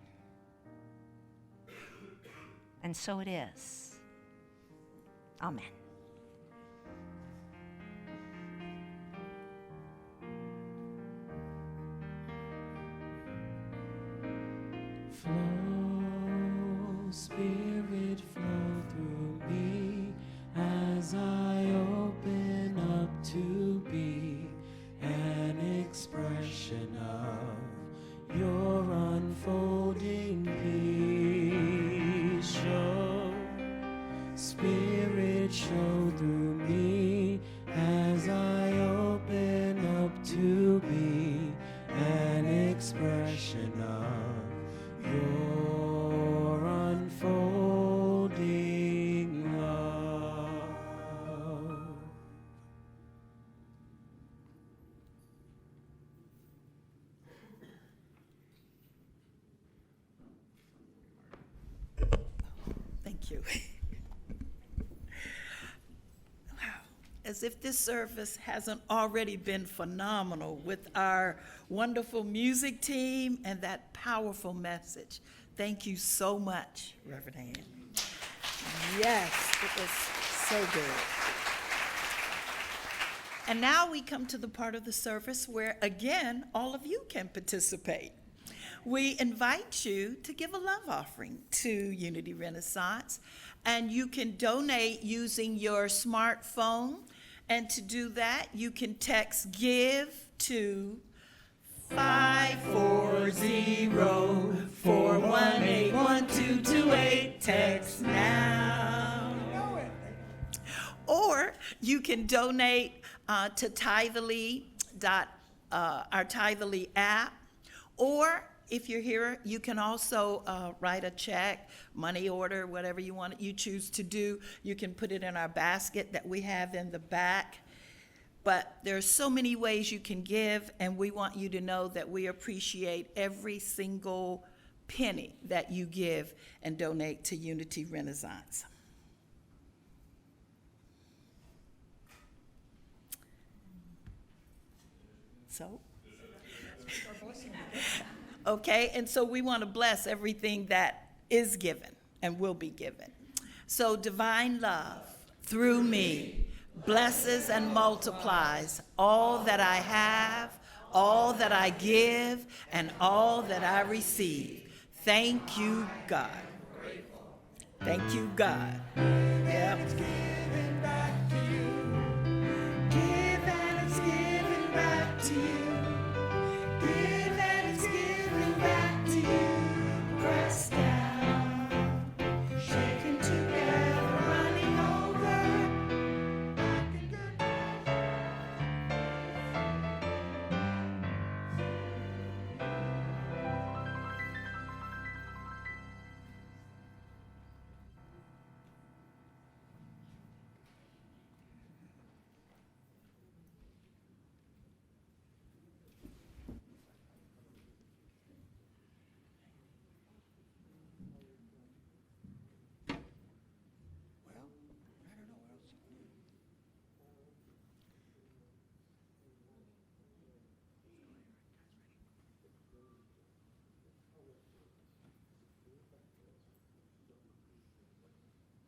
And so it is. Amen. Flow, Spirit, flow through me as I open up to be an expression of your unfolding peace. Show, Spirit, show through me as I open up to be an expression of your unfolding love. Thank you. As if this service hasn't already been phenomenal with our wonderful music team and that powerful message. Thank you so much, Reverend Ann. Yes, it was so good. And now we come to the part of the service where, again, all of you can participate. We invite you to give a love offering to Unity Renaissance, and you can donate using your smartphone. And to do that, you can text GIVE to 540-418-1228. Text now. Or you can donate to Tithely, our Tithely app. Or if you're here, you can also write a check, money order, whatever you choose to do. You can put it in our basket that we have in the back. But there are so many ways you can give, and we want you to know that we appreciate every single penny that you give and donate to Unity Renaissance. So, okay, and so we want to bless everything that is given and will be given. So divine love through me blesses and multiplies all that I have, all that I give, and all that I receive. Thank you, God. Thank you, God. Yep. It's giving back to you. Give and it's giving back to you. Give and it's giving back to you. Press down, shaking together, running over.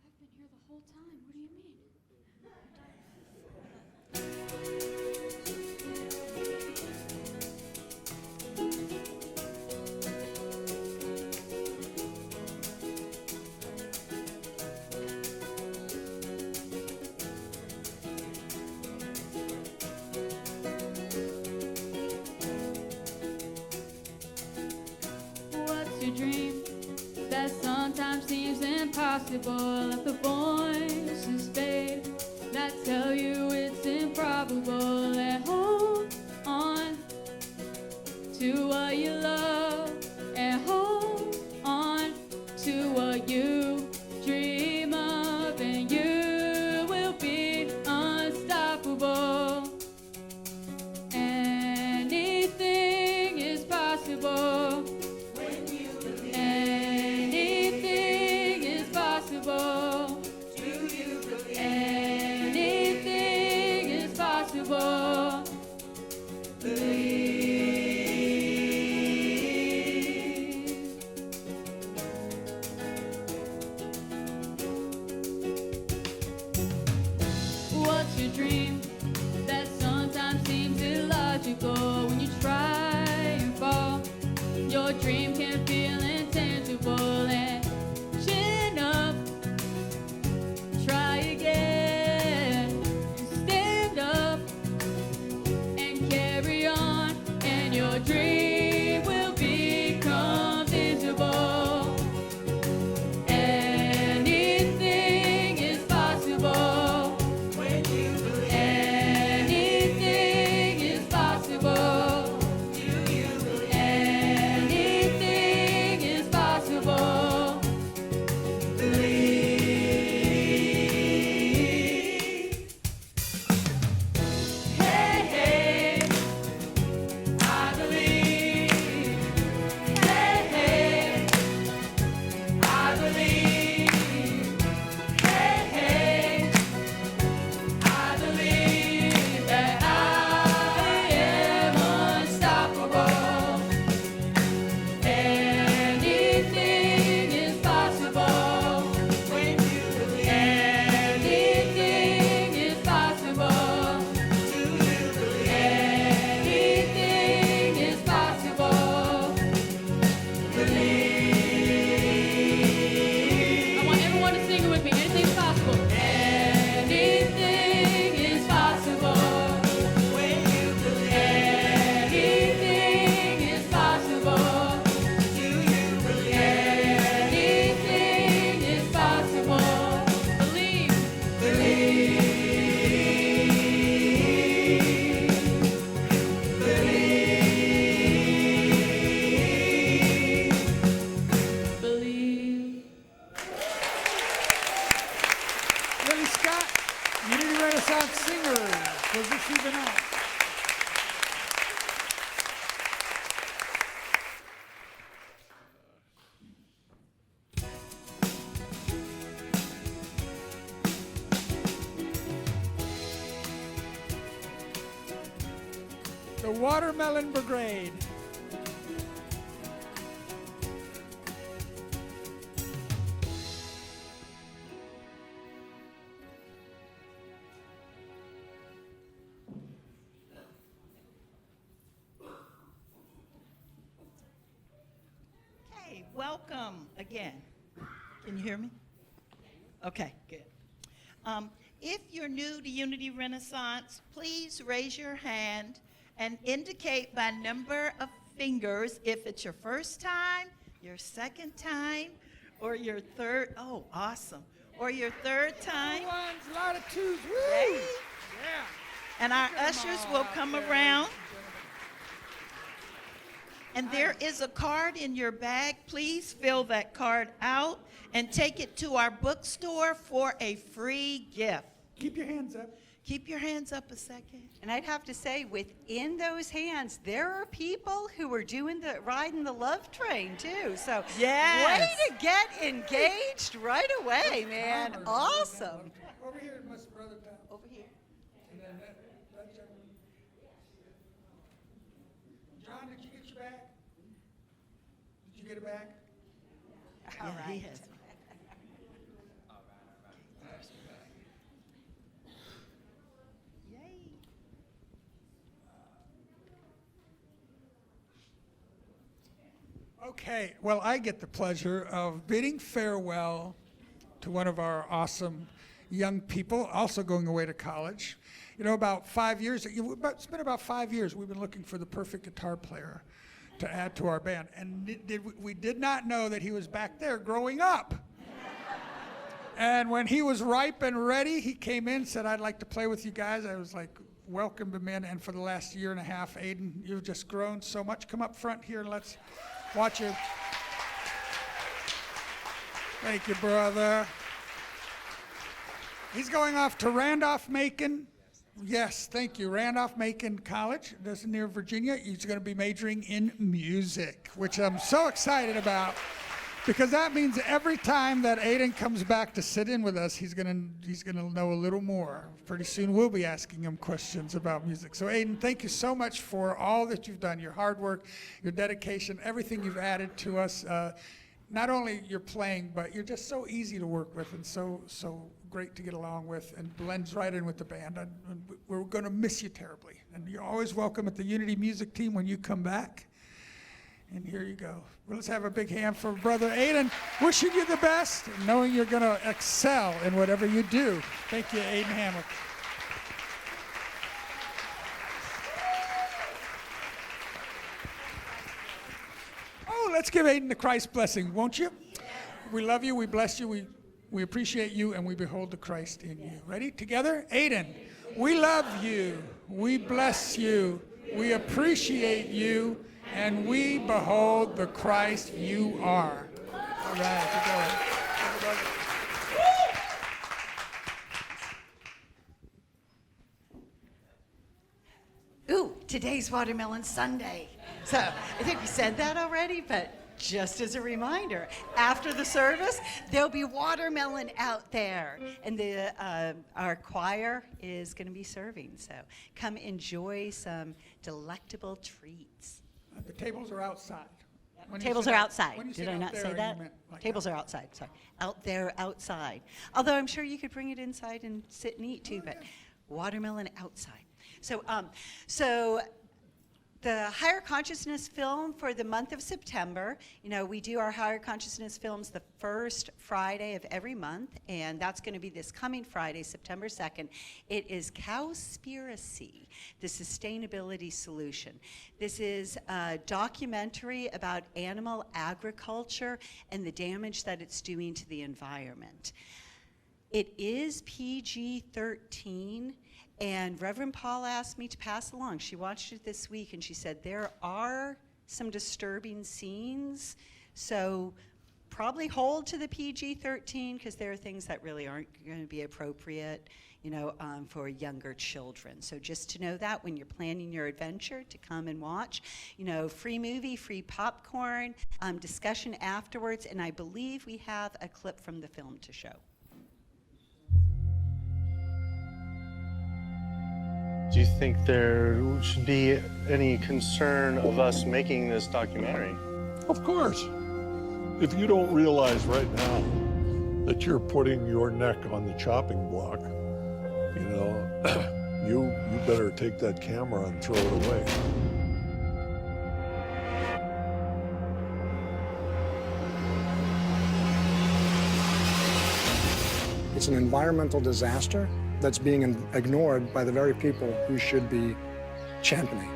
I've been here the whole time. What do you mean? What's your dream that sometimes seems impossible? If the voices fade that tell you it's improbable, and hold on to what you love, and hold on to what you dream of, and you will be unstoppable. Anything is possible. Anything is possible. Do you believe? Anything is possible. Believe. What's your dream that sometimes seems illogical? When you try and fall, your dream can feel intangible. And chin up, try again, stand up and carry on, and your dream will become visible. Anything is possible when you believe. Anything is possible. Do you believe? Anything The Watermelon Brigade. Okay, welcome again. Can you hear me? Okay, good. If you're new to Unity Renaissance, please raise your hand and indicate by number of fingers if it's your first time, your second time, or your third. Oh, awesome. Or your third time. Ones, a lot of twos. Woo! Yay. Yeah. And our ushers will come around. And there is a card in your bag. Please fill that card out and take it to our bookstore for a free gift. Keep your hands up. Keep your hands up a second. And I'd have to say, within those hands, there are people who are riding the love train too. So Yes. way to get engaged right away, man. Awesome. Over here, my brother Tom. Over here. And then that's John, did you get your bag? Did you get a bag? All right. Yes. Yay. Okay, well, I get the pleasure of bidding farewell to one of our awesome young people, also going away to college. You know, about 5 years, it's been about 5 years we've been looking for the perfect guitar player to add to our band. And we did not know that he was back there growing up. And when he was ripe and ready, he came in, said, I'd like to play with you guys. I was like, welcome him in. And for the last year and a half, Aiden, you've just grown so much. Come up front here and let's watch you. Thank you, brother. He's going off to Randolph-Macon. Yes, thank you. Randolph-Macon College, that's near Virginia. He's going to be majoring in music, which I'm so excited about, because that means every time that Aiden comes back to sit in with us, he's going to know a little more. Pretty soon we'll be asking him questions about music. So Aiden, thank you so much for all that you've done, your hard work, your dedication, everything you've added to us. Not only your playing, but you're just so easy to work with and so great to get along with, and blends right in with the band. And we're going to miss you terribly. And you're always welcome at the Unity Music Team when you come back. And here you go. Well, let's have a big hand for Brother Aiden. Wishing you the best, knowing you're going to excel in whatever you do. Thank you, Aiden Hamlet. Oh, let's give Aiden the Christ blessing, won't you? We love you, we bless you, we appreciate you, and we behold the Christ in you. Ready? Together? Aiden, we love you, we bless you, we appreciate you, and we behold the Christ you are. All right, together. Ooh, today's Watermelon Sunday. So I think we said that already, but just as a reminder, after the service, there'll be watermelon out there, and our choir is going to be serving. So come enjoy some delectable treats. The tables are outside. Tables are outside. Did I not say that? Tables are outside. Sorry, out there, outside. Although I'm sure you could bring it inside and sit and eat too, but watermelon outside. So the Higher Consciousness film for the month of September, you know, we do our Higher Consciousness films the first Friday of every month, and that's going to be this coming Friday, September 2nd. It is Cowspiracy, the Sustainability Solution. This is a documentary about animal agriculture and the damage that it's doing to the environment. It is PG-13. And Reverend Paul asked me to pass along. She watched it this week, and she said there are some disturbing scenes, so probably hold to the PG-13, because there are things that really aren't going to be appropriate, you know, for younger children. So just to know that when you're planning your adventure to come and watch, you know, free movie, free popcorn, discussion afterwards, and I believe we have a clip from the film to show. Do you think there should be any concern of us making this documentary? Of course. If you don't realize right now that you're putting your neck on the chopping block, you know, you better take that camera and throw it away. It's an environmental disaster that's being ignored by the very people who should be championing.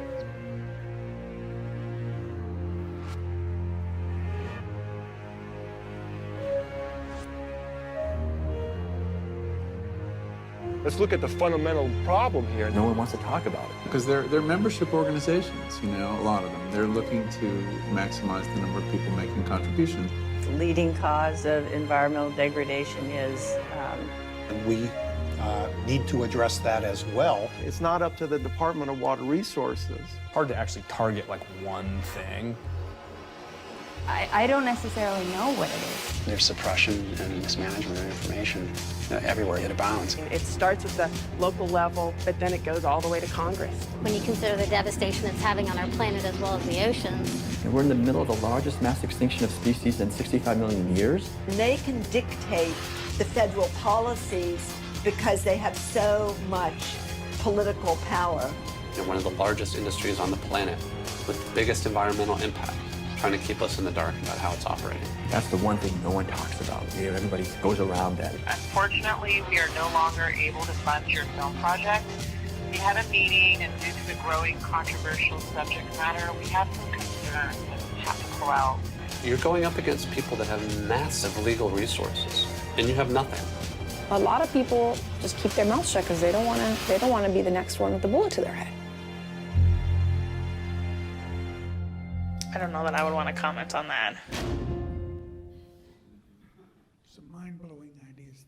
Let's look at the fundamental problem here. No one wants to talk about it. Because they're membership organizations, you know, a lot of them. They're looking to maximize the number of people making contributions. The leading cause of environmental degradation is... We need to address that as well. It's not up to the Department of Water Resources. Hard to actually target like one thing. I don't necessarily know what it is. There's suppression and mismanagement of information everywhere. It abounds. It starts at the local level, but then it goes all the way to Congress. When you consider the devastation it's having on our planet as well as the oceans. And we're in the middle of the largest mass extinction of species in 65 million years. And they can dictate the federal policies because they have so much political power. They're one of the largest industries on the planet with the biggest environmental impact, trying to keep us in the dark about how it's operating. That's the one thing no one talks about. You know, everybody goes around that. Unfortunately, we are no longer able to fund your film project. We had a meeting, and due to the growing controversial subject matter, we have some concerns that we have to pull out. You're going up against people that have massive legal resources, and you have nothing. A lot of people just keep their mouths shut because they don't want to be the next one with a bullet to their head. I don't know that I would want to comment on that. Some mind-blowing ideas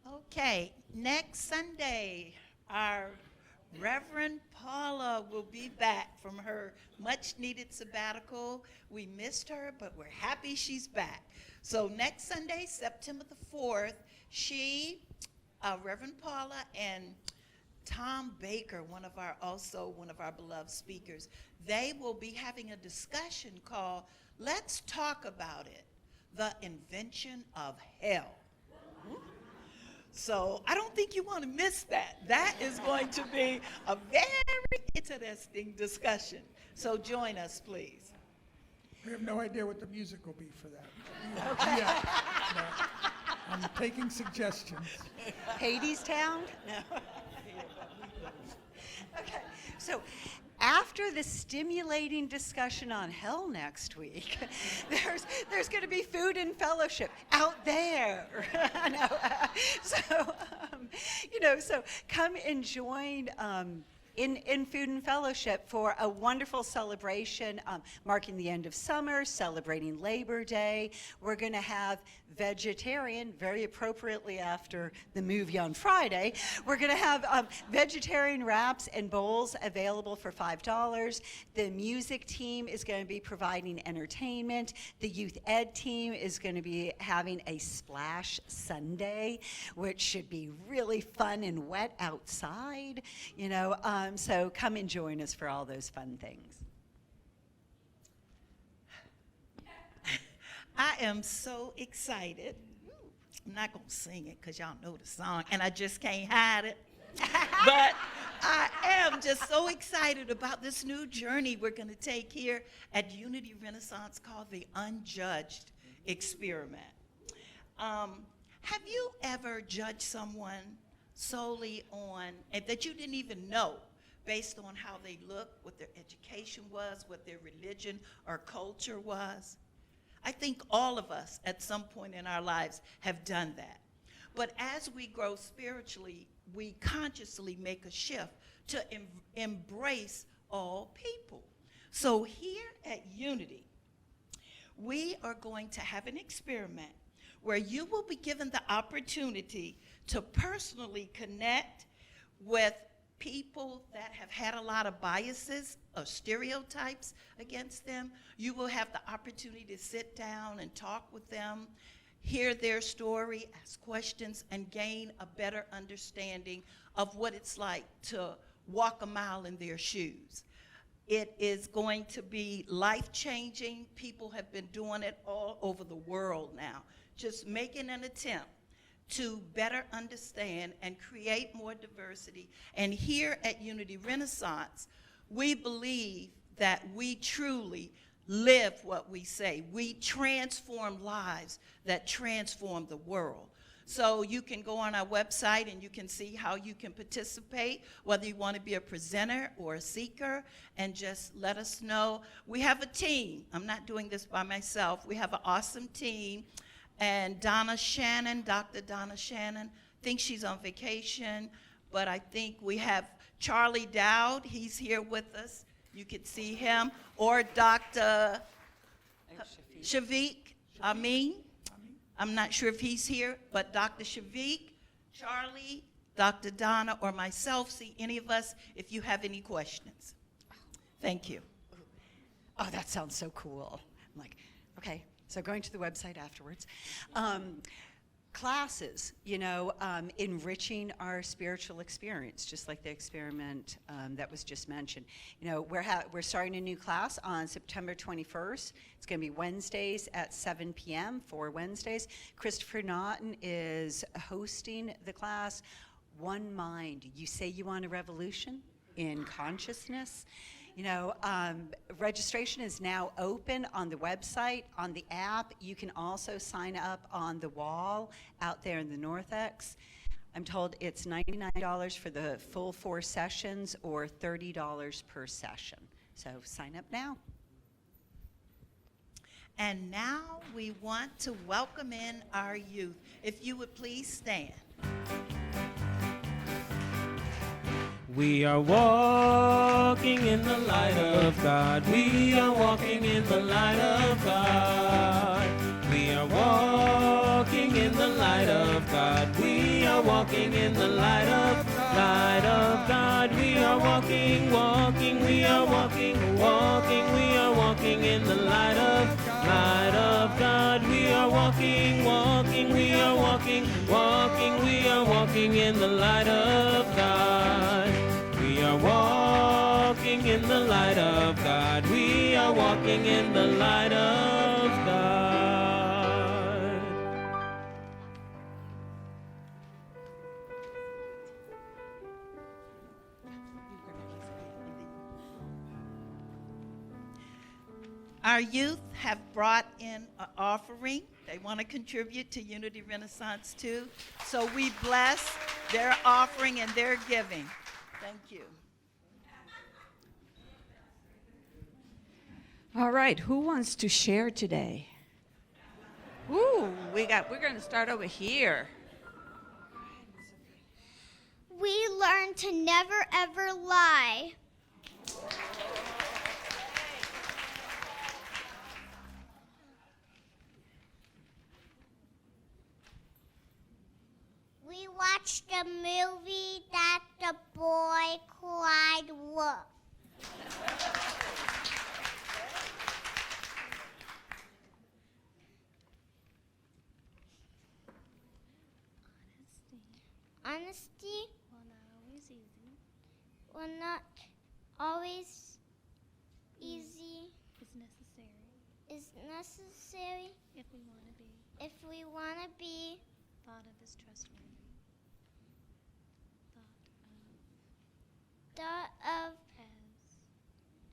there. Okay, next Sunday, our Reverend Paula will be back from her much-needed sabbatical. We missed her, but we're happy she's back. So next Sunday, September the 4th, Reverend Paula and Tom Baker, one of our beloved speakers, they will be having a discussion called Let's Talk About It, the Invention of Hell. So I don't think you want to miss that. That is going to be a very interesting discussion. So join us, please. We have no idea what the music will be for that. Okay. Yeah, no. I'm taking suggestions. Hades Town? No. Okay, so after the stimulating discussion on hell next week, there's going to be food and fellowship out there. So come and join in Food and Fellowship for a wonderful celebration marking the end of summer, celebrating Labor Day. We're going to have vegetarian, very appropriately after the movie on Friday, we're going to have vegetarian wraps and bowls available for $5. The music team is going to be providing entertainment. The youth ed team is going to be having a splash Sunday, which should be really fun and wet outside, so come and join us for all those fun things. I am so excited. I'm not going to sing it because y'all know the song, and I just can't hide it. But I am just so excited about this new journey we're going to take here at Unity Renaissance called the Unjudged Experiment. Have you ever judged someone solely on, and that you didn't even know, based on how they looked, what their education was, what their religion or culture was? I think all of us at some point in our lives have done that. But as we grow spiritually, we consciously make a shift to embrace all people. So here at Unity, we are going to have an experiment where you will be given the opportunity to personally connect with people that have had a lot of biases or stereotypes against them, you will have the opportunity to sit down and talk with them, hear their story, ask questions, and gain a better understanding of what it's like to walk a mile in their shoes. It is going to be life-changing. People have been doing it all over the world now, just making an attempt to better understand and create more diversity. And here at Unity Renaissance, we believe that we truly live what we say. We transform lives that transform the world. So you can go on our website and you can see how you can participate, whether you want to be a presenter or a seeker, and just let us know. We have a team. I'm not doing this by myself. We have an awesome team. And Donna Shannon, Dr. Donna Shannon, thinks she's on vacation, but I think we have Charlie Dowd. He's here with us. You can see him. Or Dr. Shafiq Amin. I'm not sure if he's here, but Dr. Shafiq, Charlie, Dr. Donna, or myself, see any of us if you have any questions. Thank you. Oh, that sounds so cool. I'm like, okay, so going to the website afterwards. Classes, enriching our spiritual experience, just like the experiment that was just mentioned. We're starting a new class on September 21st. It's going to be Wednesdays at 7 p.m. 4 Wednesdays. Christopher Naughton is hosting the class. One mind. You say you want a revolution in consciousness. Registration is now open on the website, on the app. You can also sign up on the wall out there in the Northex. I'm told it's $99 for the full 4 sessions or $30 per session. So sign up now. And now we want to welcome in our youth. If you would please stand. We are walking in the light of God. We are walking in the light of God. We are walking in the light of God. We are walking in the light of God. We are walking, walking. We are walking, walking. We are walking in the light of God. We are walking, walking. We are walking, walking. We are walking in the light of God. We are walking in the light of God. We are walking in the light of God. Our youth have brought in an offering. They want to contribute to Unity Renaissance too. So we bless their offering and their giving. Thank you. All right, who wants to share today? Ooh, we're going to start over here. We learn to never ever lie. We watched a movie that the boy cried wolf. Honesty will not always easy. Is necessary if we want to be thought of as trustworthy. Thought of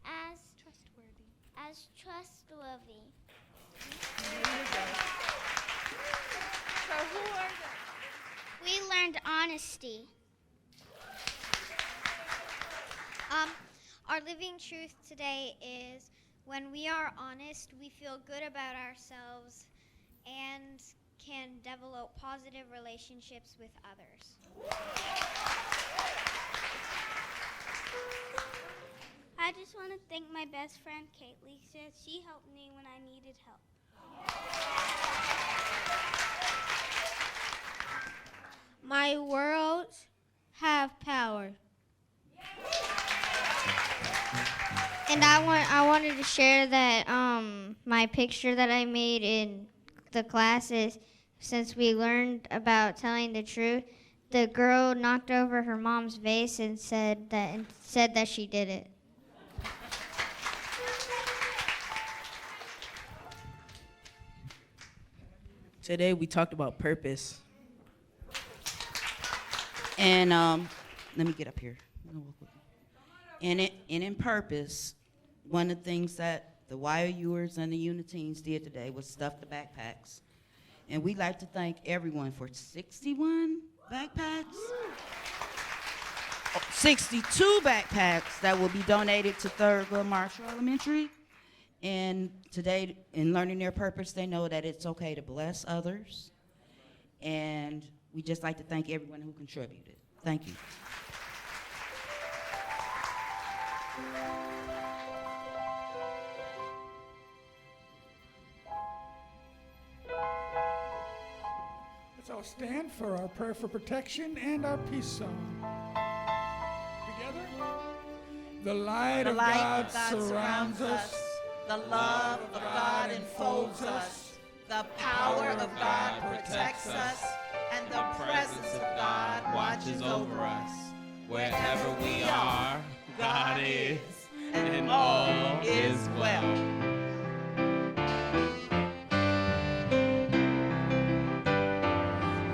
as trustworthy. So who are they? We learned honesty. Our living truth today is when we are honest, we feel good about ourselves and can develop positive relationships with others. I just want to thank my best friend, Kaylee. She helped me when I needed help. My words have power. And I wanted to share that my picture that I made in the classes, since we learned about telling the truth, the girl knocked over her mom's vase and said that she did it. Today we talked about purpose. And let me get up here. And in purpose, one of the things that the YOUers and the Uniteens did today was stuff the backpacks. And we'd like to thank everyone for 61 backpacks. 62 backpacks that will be donated to Thurgood Marshall Elementary. And today, in learning their purpose, they know that it's okay to bless others. And we just like to thank everyone who contributed. Thank you. Let's all stand for our prayer for protection and our peace song. Together. The light of God surrounds us. The love of God enfolds us. The power of God protects us. And the presence of God watches over us. Wherever we are, God is, and all is well.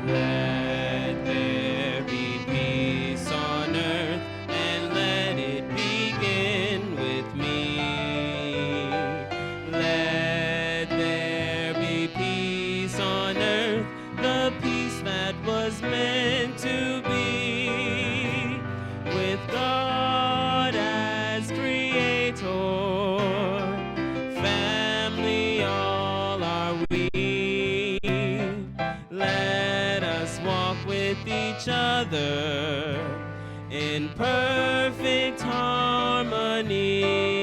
Let there be peace on earth, and let it begin with me. Let there be peace on earth, the peace that was meant to be, with God as creator. Family, all are we. Let us walk with each other in perfect harmony.